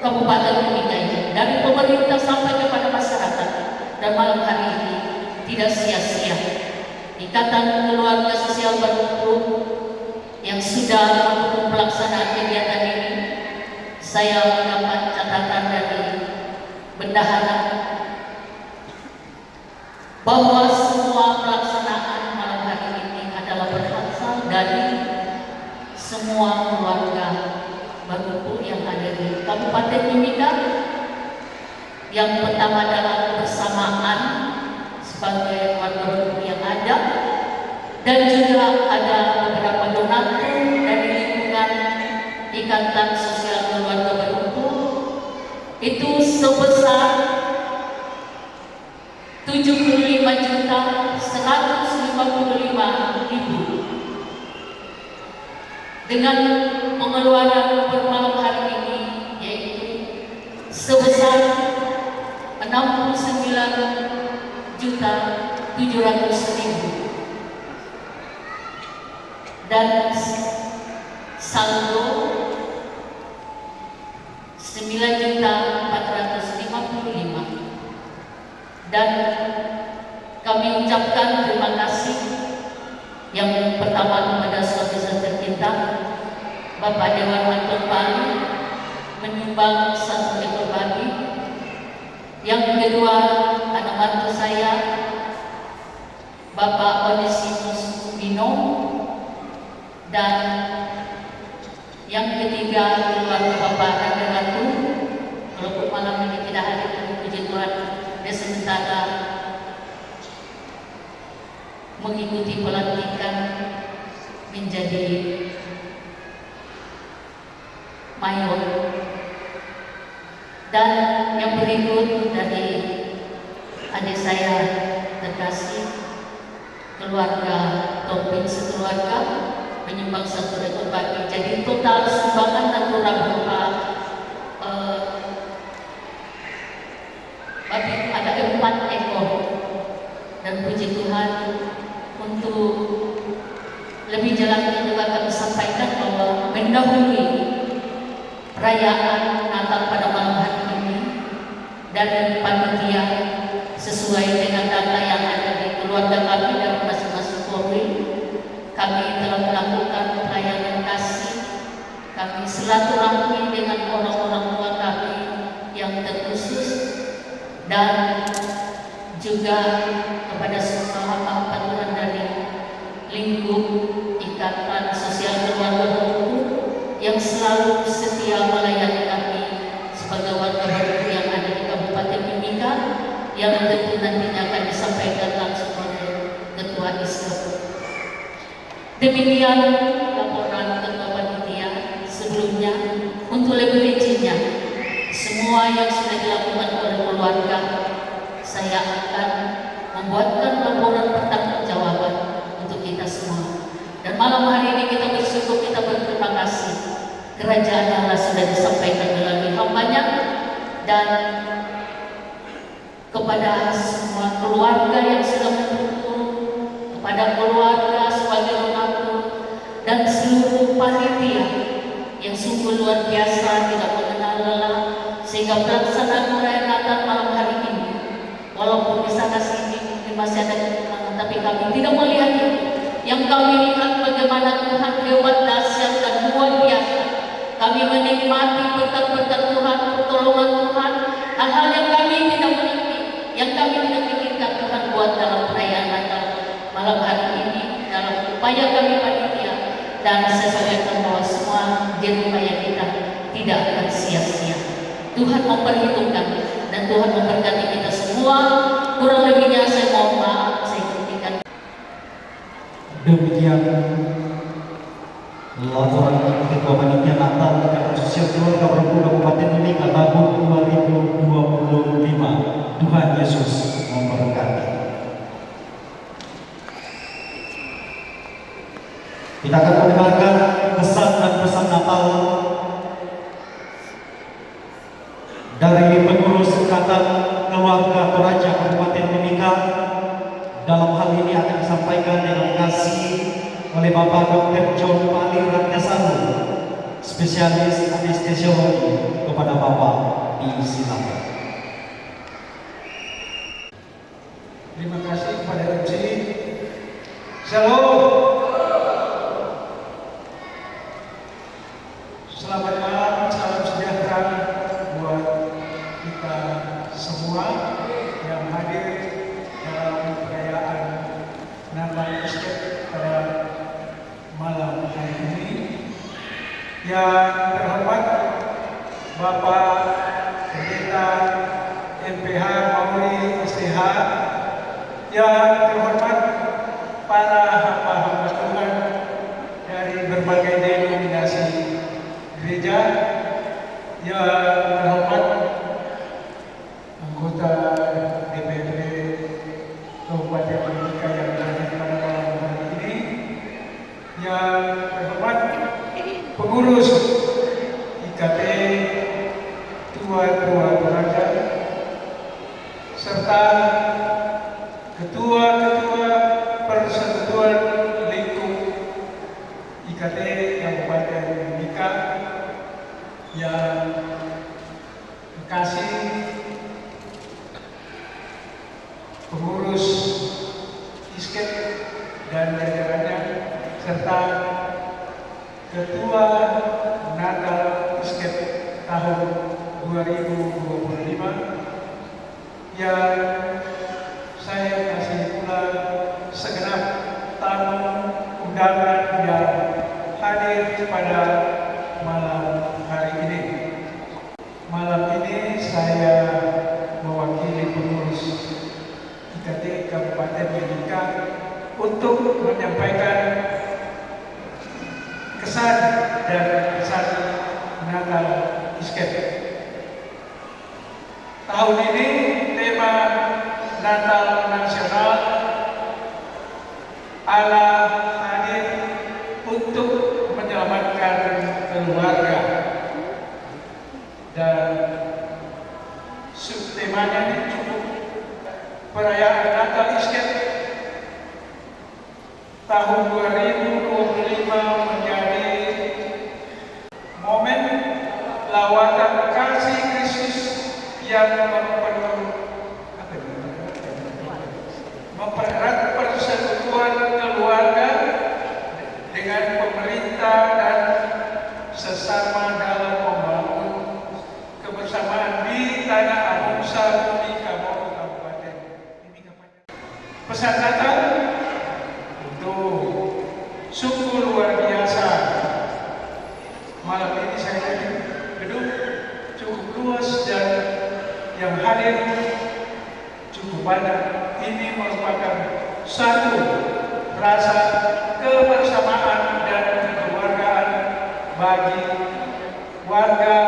Kabupaten Mimika ini dari pemerintah sampai kepada masyarakat, dan malam hari ini tidak sia-sia Ikatan Keluarga Sosial Baru yang sudah mendukung pelaksanaan kegiatan ini. Saya mendapat catatan dari bendahara bahwa semua pelaksanaan malam hari ini adalah berasal dari semua keluarga baru yang ada di Kabupaten Mimika. Yang pertama adalah bersamaan sebagai warga baru yang ada, dan juga ada beberapa donatur dari lingkungan Ikatan Sosial Keluarga Baru itu sebesar 75.155.000 dengan pengeluaran per malam hari ini yaitu sebesar 69.700.000 dan saldo 9.455, dan kami ucapkan terima kasih yang pertama kepada saudara tercinta Bapak Dewan Mantan Bali menyumbang 1 ekor babi. Yang kedua, anak mantu saya Bapak Onesimus Mino, dan yang ketiga keluarga Bapak Raden Ratu. Walaupun malam ini tidak hadir, puji Tuhan, dia sementara mengikuti pelantikan menjadi mayor. Dan yang berikut dari adik saya terkasih, keluarga Topin sekeluarga menyumbang 1 ekor babi. Jadi total sumbangan dan kurang berupa babi ada 4 ekor. Dan puji Tuhan, untuk lebih jelasnya juga kami sampaikan bahwa mendahului perayaan Natal pada malam hari ini dari panitia sesuai dengan data yang ada di keluarga kami dan masing-masing Polri, kami telah melakukan pelayanan kasih. Kami silaturahmi dengan orang-orang tua kami yang terkhusus dan juga kepada semua hamba Tuhan dari lingkup Ikatan Sosial Keluarga Hukum yang selalu setia melayani kami sebagai warga baru yang ada di Kabupaten Mimika, yang tentu nantinya akan disampaikan langsung oleh Ketua Islam. Demikian laporan Ketua Panitia sebelumnya. Untuk lebih rincinya, semua yang sudah dilakukan oleh keluarga, saya akan membuatkan laporan pertanggungjawaban untuk kita semua. Dan malam hari ini kita bersyukur, kita berterima kasih. Kerajaan Allah sudah disampaikan melalui hambanya, dan kepada semua keluarga yang sudah mendukung, kepada keluarga sebagai mengaku, dan seluruh panitia yang sungguh luar biasa, tidak mengenal lelah, sehingga pelaksanaan perayaan Natal malam hari ini, walaupun di sana sini masih ada kekurangan, tapi kami tidak melihat itu. Yang kami lihat bagaimana Tuhan hebat, dahsyat, dan luar biasa. Kami menikmati berkat-berkat Tuhan, pertolongan Tuhan, hal-hal yang kami tidak mengerti, yang kami tidak pikirkan Tuhan buat dalam perayaan Natal malam hari ini, dalam upaya kami panitia. Dan saya sampaikan bahwa semua jerupaya kita tidak akan sia-sia. Tuhan memperhitungkan dan Tuhan memberkati kita semua. Kurang lebihnya saya mohon maaf, saya hentikan. Demikian laporan Ketua Panitia Natal Ikatan Sosial Keluarga Perempuan Kabupaten Mimika tahun 2025. Tuhan Yesus memberkati. Kita akan mendengarkan pesan dan pesan Natal dari pengurus Ikatan Keluarga Toraja Kabupaten Mimika. Dalam hal ini akan disampaikan dengan kasih oleh Bapak Dr. John Pali Ratnasaru, spesialis anestesiologi. Kepada Bapak disilakan. Terima kasih kepada MC. Shalom. Selamat malam, salam sejahtera buat kita semua yang hadir dalam perayaan Natal Estate pada malam hari ini. Yang terhormat Bapak Pendeta MPH Mauri STH, yang terhormat para hamba-hamba Tuhan dari berbagai denominasi gereja, yang terhormat anggota DPRD Kabupaten Mimika yang hadir pada malam hari ini, yang terhormat pengurus IKT, tua-tua toraja, serta ketua-ketua persekutuan lingkup IKT Kabupaten Mimika yang kasih, pengurus ISKEP dan jajarannya, serta ketua Natal ISKEP tahun 2025 yang saya kasih pula segenap tamu undangan yang hadir pada malam hari ini. Malam ini saya mewakili pengurus IKT Kabupaten Mimika untuk menyampaikan kesan dan pesan Natal ISKEP. Tahun ini tema Natal Nasional Allah hadir untuk menyelamatkan keluarga, dan subtemanya cukup perayaan Natal Isket tahun 2025 menjadi momen lawatan kasih Kristus yang mempererat persekutuan keluarga dengan pemerintah dan sesama dalam membangun kebersamaan di tanah Anusa Mimika Kabupaten Mimika. Pesan Natal untuk suku luar biasa. Malam ini saya di gedung cukup luas dan yang hadir cukup banyak. Ini merupakan satu rasa kebersamaan dan kekeluargaan bagi warga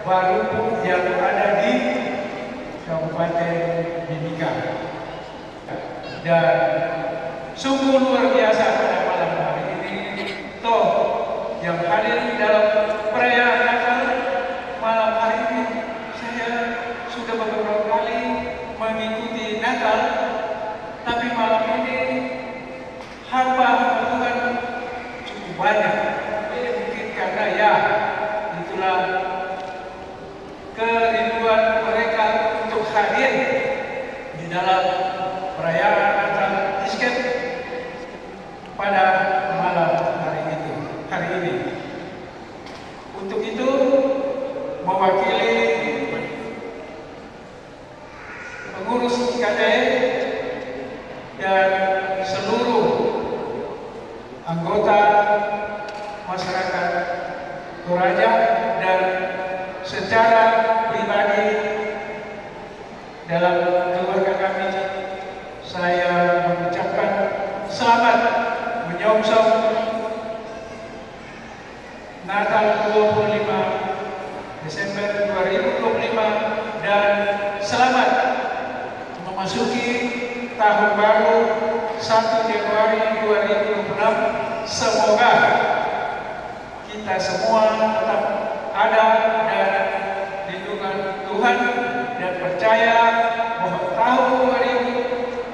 Barupu yang ada di Kabupaten Mimika. Dan sungguh luar biasa pada malam hari ini, toh yang hadir dalam perayaan Natal malam hari ini. Saya sudah beberapa kali mengikuti Natal, tapi malam ini hamba Tuhan cukup banyak. Mungkin karena ya itulah kerinduan mereka untuk hadir di dalam perayaan Natal Isket pada malam hari ini. Untuk itu mewakili pengurus IKTN dan seluruh anggota masyarakat Toraja, dan secara pribadi dalam keluarga kami, saya mengucapkan selamat menyongsong Natal 25 Desember 2025 dan selamat memasuki tahun baru 1 Januari 2026. Semoga kita semua tetap ada dan lindungan Tuhan, dan percaya bahwa tahun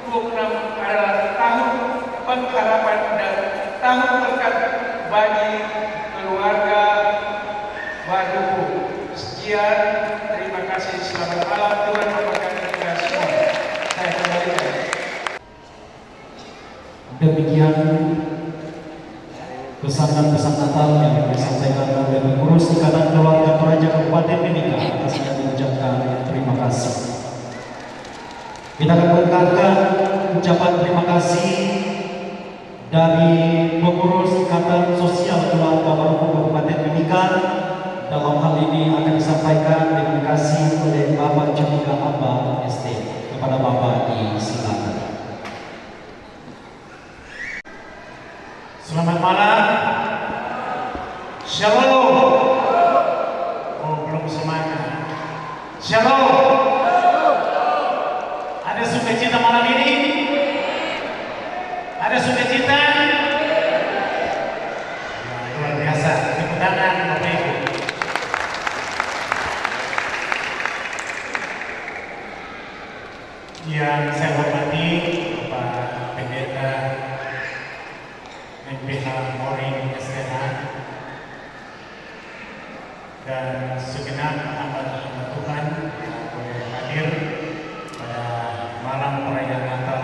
2026 adalah tahun pengharapan dan tahun berkat bagi keluarga Barupu. Sekian, terima kasih, selamat malam, Tuhan memberkati kita semua. Saya kembalikan. Demikian pesan dan pesan Natal yang disampaikan oleh pengurus Ikatan Keluarga Toraja Kabupaten Mimika. Atasnya mengucapkan terima kasih. Kita akan mendengarkan ucapan terima kasih dari pengurus Ikatan Sosial Keluarga Barupu Kabupaten Mimika. Dalam hal ini akan disampaikan terima kasih oleh Bapak Jumika Amba ST. Kepada Bapak disilakan. Selamat malam. Shalom. Oh, belum semuanya. Shalom. Ada sukacita malam ini? Ada sukacita? Nah, luar biasa. Tepuk tangan Bapak Ibu. Yang saya hormati Bapak Pendeta MPH Moring STH dan segenap hamba-hamba Tuhan yang boleh hadir pada malam perayaan Natal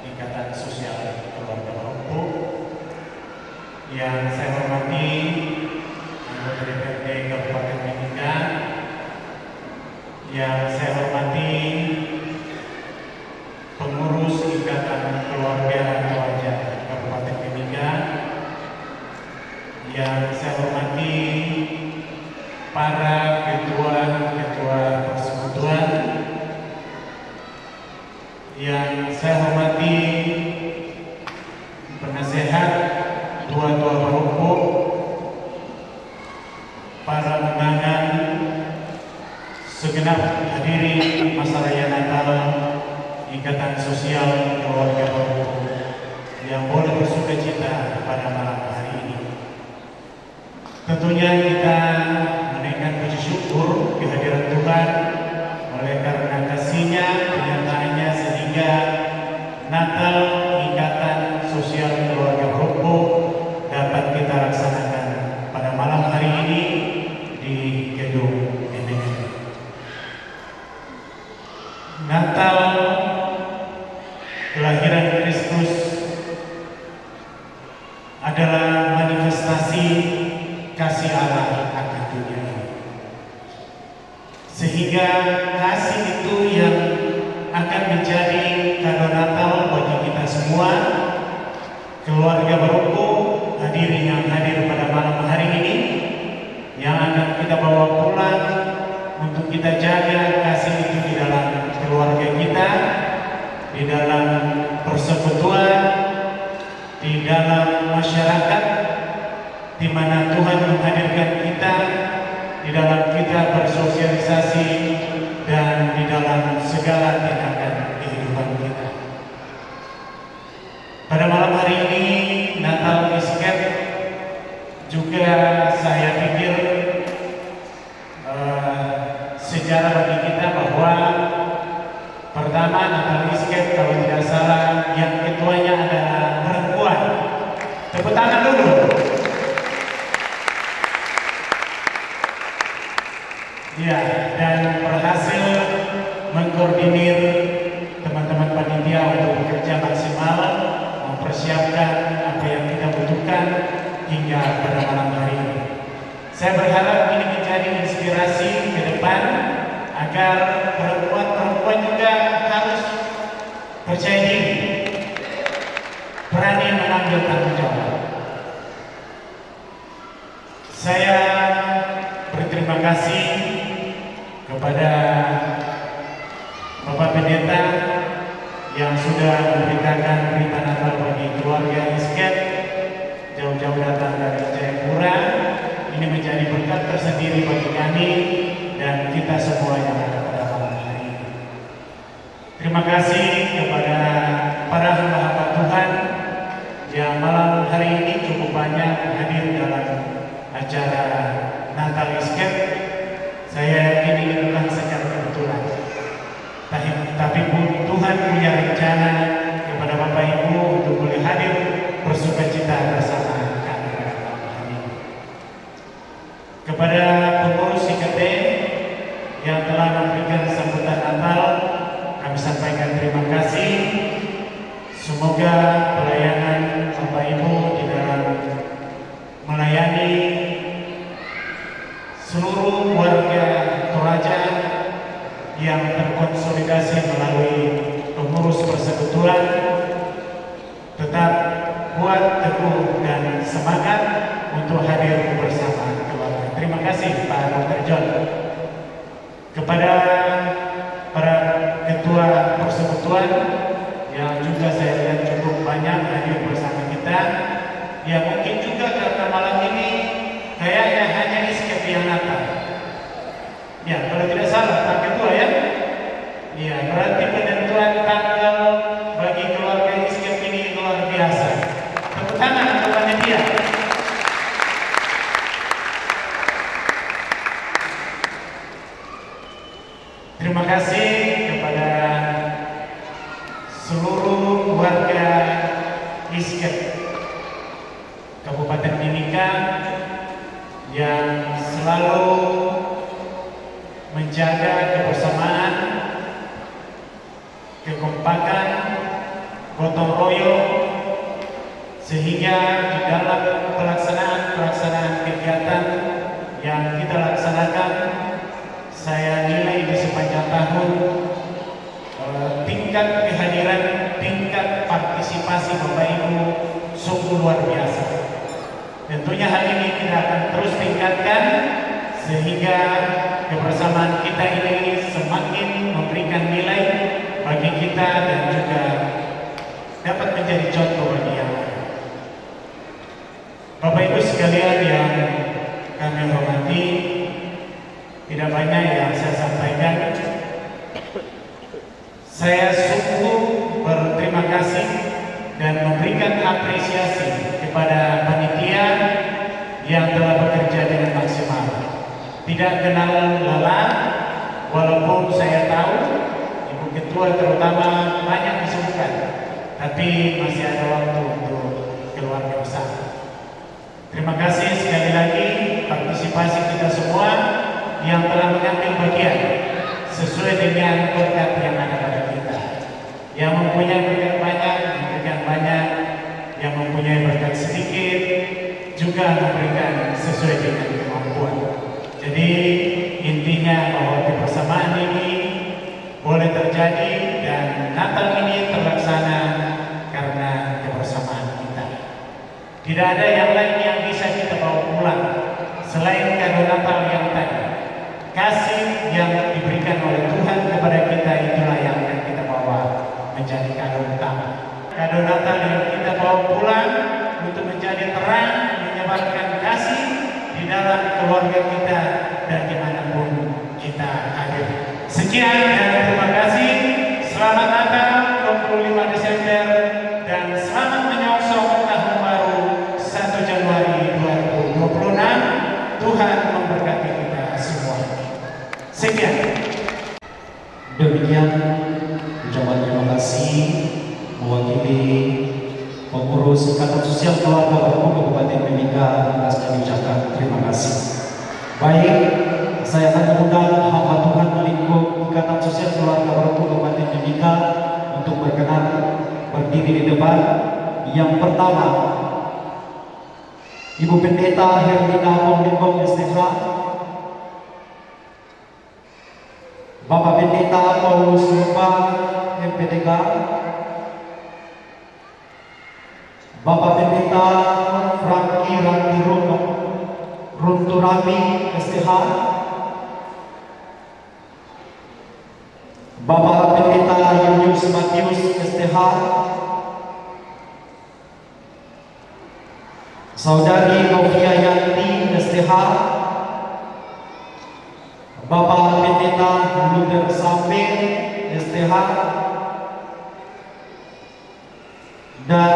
Ikatan Sosial Keluarga Barupu. Yang saya hormati anggota DPRD Kabupaten Mimika, yang saya hormati pengurus Ikatan Keluarga Toraja Kabupaten Mimika, yang saya hormati para ketua-ketua persekutuan, yang saya hormati penasehat tua-tua Barupu, para undangan, segenap hadirin masa raya Natal sosial keluarga Bapak yang boleh bersuka cita pada malam hari ini. Tentunya kita menaikkan puji syukur kehadiran Tuhan oleh karena kasih-Nya, penyertaannya sehingga Natal Ikatan Sosial Keluarga Bapak dapat kita laksanakan pada malam hari ini di gedung MNI. Natal kelahiran Kristus adalah manifestasi kasih Allah akan dunia ini. Sehingga kasih itu yang akan menjadi kado Natal bagi kita semua, keluarga Baruku, hadirin yang hadir pada malam hari ini, yang akan kita bawa pulang untuk kita jaga kasih itu di dalam keluarga kita, di dalam persekutuan, di dalam masyarakat, di mana Tuhan menghadirkan kita, di dalam kita bersosialisasi, dan di dalam segala tindakan kehidupan kita. Pada malam hari ini, Natal Isket juga saya pikir sejarah bagi kita bahwa pertama Natal Isket kalau tidak salah yang ketuanya adalah perempuan. Tepuk tangan dulu. Ya, dan berhasil mengkoordinir teman-teman panitia untuk bekerja maksimal, mempersiapkan apa yang kita butuhkan hingga pada malam hari ini. Saya berharap ini menjadi inspirasi ke depan agar perempuan-perempuan juga harus percaya diri, berani mengambil tanggung jawab. Saya berterima kasih kepada Bapak Pendeta yang sudah memberitakan berita Natal bagi keluarga Isket jauh-jauh datang dari Jayapura. Ini menjadi berkat tersendiri bagi kami dan kita semua yang ada pada malam hari ini. Terima kasih kepada para hamba-hamba Tuhan yang malam hari ini cukup banyak hadir dalam acara Natal Isket. Saya yakin ini bukan secara kebetulan, tapi Tuhan punya rencana kepada Bapak Ibu untuk boleh hadir bersukacita bersama kami pada malam hari ini. Kepada pengurus IKT yang telah memberikan sambutan Natal, kami sampaikan terima kasih. Semoga pelayanan Bapak Ibu di dalam melayani seluruh warga Toraja yang terkonsolidasi melalui pengurus persekutuan tetap kuat, teguh, dan semangat untuk hadir bersama keluarga. Terima kasih Pak Dr. John. Kepada para ketua persekutuan yang juga saya lihat cukup banyak hadir bersama kita, ya mungkin juga karena malam ini kayaknya hanya Isket yang Natal. Ya, kalau tidak salah Pak Ketua ya. Iya, berarti penentuan tanggal bagi keluarga Isket ini luar biasa. Tepuk tangan untuk panitia. Terima kasih kepada seluruh warga Isket Kabupaten Mimika yang selalu menjaga kebersamaan, kekompakan, gotong royong, sehingga di dalam pelaksanaan kegiatan yang kita laksanakan, saya nilai di sepanjang tahun tingkat kehadiran, tingkat partisipasi Bapak Ibu sungguh luar biasa. Tentunya hal ini kita akan terus tingkatkan sehingga kebersamaan kita ini semakin memberikan nilai bagi kita dan juga dapat menjadi contoh bagi yang lain. Bapak Ibu sekalian yang kami hormati, tidak banyak yang saya sampaikan. Saya sungguh kasih dan memberikan apresiasi kepada panitia yang telah bekerja dengan maksimal. Tidak kenal lelah, walaupun saya tahu Ibu Ketua terutama banyak kesibukan, tapi masih ada waktu untuk keluarga besar. Terima kasih sekali lagi partisipasi kita semua yang telah mengambil bagian sesuai dengan berkat yang ada pada kita. Yang mempunyai berkat banyak, memberikan banyak. Yang mempunyai berkat sedikit, juga memberikan sesuai dengan kemampuan. Jadi intinya bahwa kebersamaan ini boleh terjadi dan Natal ini terlaksana karena kebersamaan kita. Tidak ada yang lain yang bisa kita bawa pulang selain kado Natal yang tadi. Kasih yang diberikan oleh Tuhan kepada kita itulah yang akan kita bawa menjadi kado utama. Kado Natal yang kita bawa pulang untuk menjadi terang, menyebarkan kasih di dalam keluarga kita dan dimanapun kita hadir. Sekian dan terima kasih. Selamat Natal 25 Desember dan selamat menyongsong tahun baru 1 Januari 2026. Tuhan memberkati kita semua. Sekian. Demikian ucapan terima kasih mewakili pengurus Ikatan Sosial Keluarga Baru Kabupaten Mimika atas kami ucapkan terima kasih. Baik, saya akan mengundang hamba Tuhan lingkup Ikatan Sosial Keluarga Baru Kabupaten Mimika untuk berkenan berdiri di depan. Yang pertama, Ibu Pendeta Herlina Pomlimbong STH, Bapak Pendeta Paulus Lumba MPDK, Bapak Pendeta Franky Ranti Runturami STH, Bapak Pendeta Julius Matius STH, Saudari Novia Yanti STH, Bapak Pendeta Luder Sampe STH, dan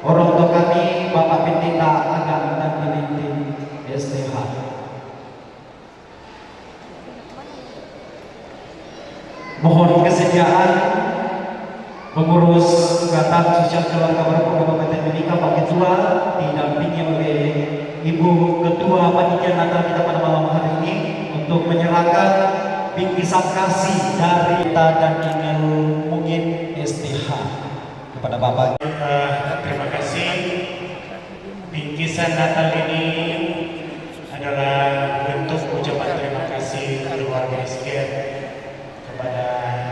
orang tua kami Bapak Pendeta Agam dan Dilintin STH. Mohon kesediaan pengurus Ikatan Sosial Keluarga Baru Kabupaten Mimika Pak Ketua didampingi oleh Ibu Ketua Panitia Natal kita pada malam hari ini untuk menyerahkan bingkisan kasih dari kita dan email mungkin STH kepada Bapak. Terima kasih. Bingkisan Natal ini adalah bentuk ucapan terima kasih keluarga SKR kepada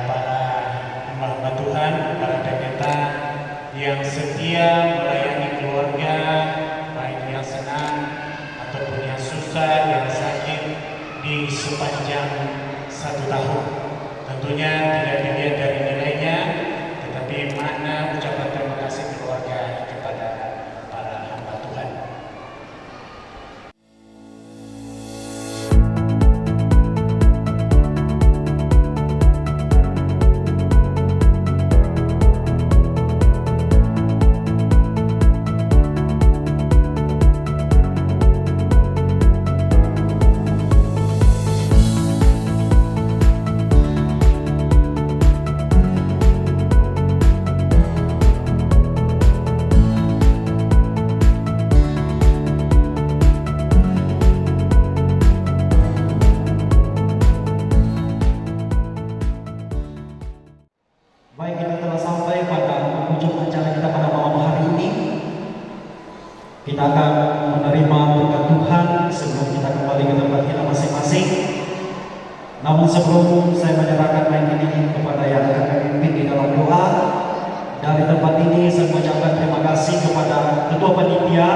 para hamba Tuhan, para pendeta yang setia melayani keluarga, baik yang senang ataupun yang susah, yang sakit di sepanjang 1 tahun. Tentunya tidak dilihat dari nilainya, tetapi mana ucapan terima kasih keluarga kepada para hamba Tuhan. Baik, kita telah sampai pada ujung acara kita pada malam hari ini. Kita akan menerima berkat Tuhan sebelum kita kembali ke tempat kita masing-masing. Namun sebelum saya menyerahkan mic ini kepada yang akan memimpin di dalam doa, dari tempat ini saya mengucapkan terima kasih kepada Ketua Panitia,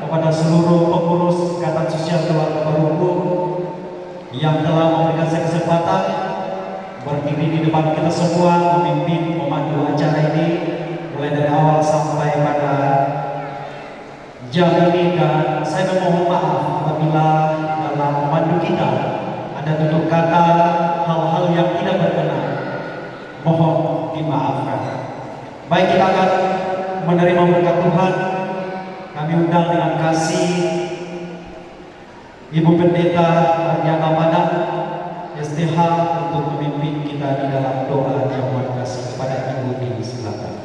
kepada seluruh pengurus Ikatan Sosial Keluarga Baru yang telah memberikan saya kesempatan berdiri di depan kita semua, memimpin memandu acara ini mulai dari awal sampai pada jam ini. Dan saya memohon maaf apabila dalam memandu kita ada tutur kata hal-hal yang tidak berkenan, mohon dimaafkan. Baik, kita akan menerima berkat Tuhan. Kami undang dengan kasih Ibu Pendeta Ardiana Madang STH untuk memimpin kita di dalam doa jamuan kasih kepada Ibu di sebelah.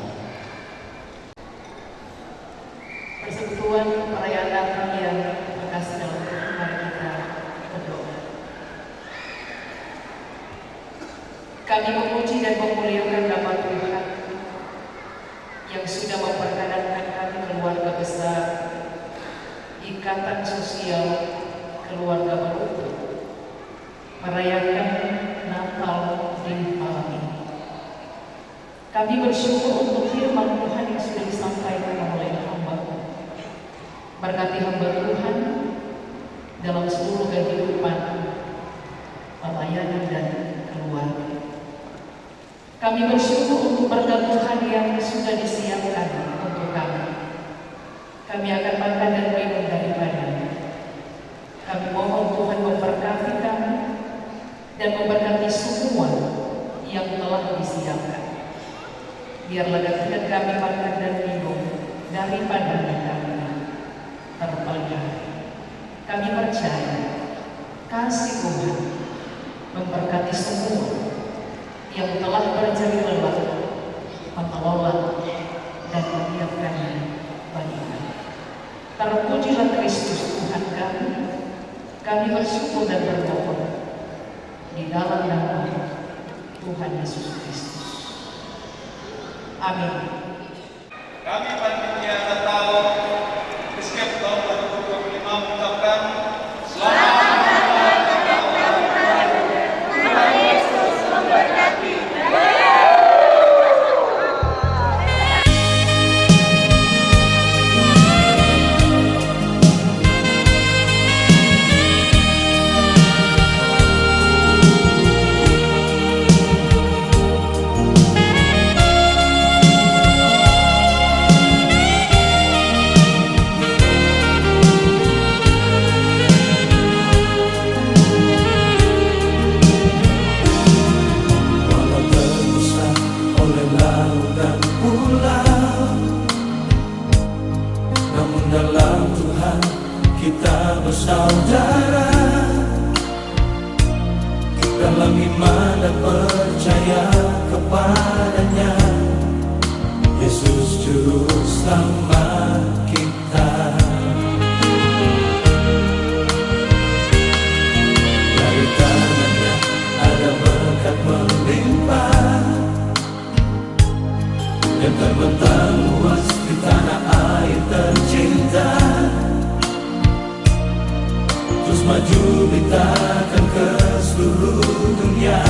Persekutuan perayaan Natal yang terkasih dalam Tuhan, mari kita berdoa. Kami memuji dan memuliakan nama Tuhan yang sudah memperkenankan kami keluarga besar Ikatan Sosial Keluarga Berutuh merayakan Natal di malam ini. Kami bersyukur untuk firman Tuhan yang sudah disampaikan oleh hamba-Mu. Berkati hamba Tuhan dalam seluruh kehidupan pelayanan dan keluarga. Kami bersyukur untuk berkat Tuhan yang sudah disiapkan untuk kami. Kami akan makan dan minum daripadanya. Kami mohon Tuhan memberkati kami dan memberkati semua yang telah disiapkan. Biarlah dapat kami makan dan minum daripadanya kami terpelihara. Kami percaya kasih Tuhan memberkati semua yang telah berjeri lelah mengelola dan menyiapkannya bagi kami. Terpujilah Kristus Tuhan kami. Kami bersyukur dan berdoa di dalam nama Tuhan Yesus Kristus. Amin. Kami panitia Natal Escape tahun 2025 mengucapkan selamat Tuhan Yesus memberkati. Dalam iman dan percaya kepadanya, Yesus Juru Selamat kita. Dari tangannya ada berkat melimpah dan terbentang luas di tanah air tercinta. Terus maju beritakan ke seluruh dunia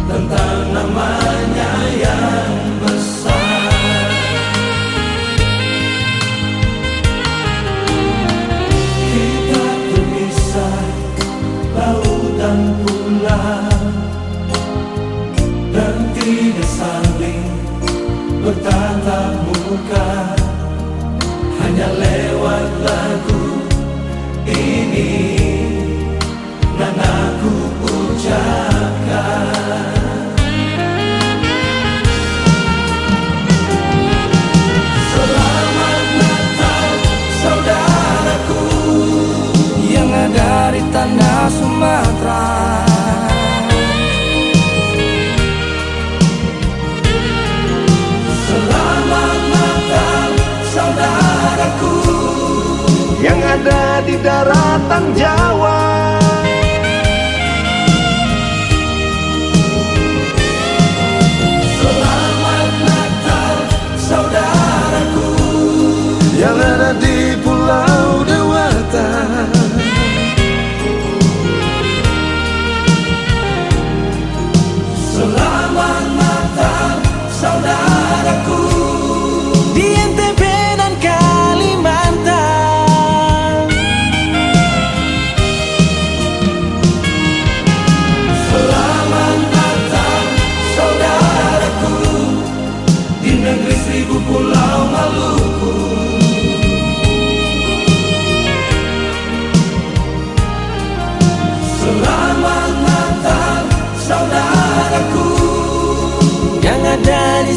tentang namanya yang besar. Kita terpisah laut dan pulau dan tidak saling bertatap muka, hanya lewat lagu ini dan aku ucapkan selamat Natal saudaraku yang ada di tanah Sumatera. Selamat Natal saudaraku yang ada di daratan Jawa. Selamat Natal saudaraku yang ada di Pulau Dewata. Selamat Natal saudaraku di NTB dan Kalimantan. Selamat Natal saudaraku di negeri 1000 pulau Maluku. Selamat Natal saudaraku yang ada di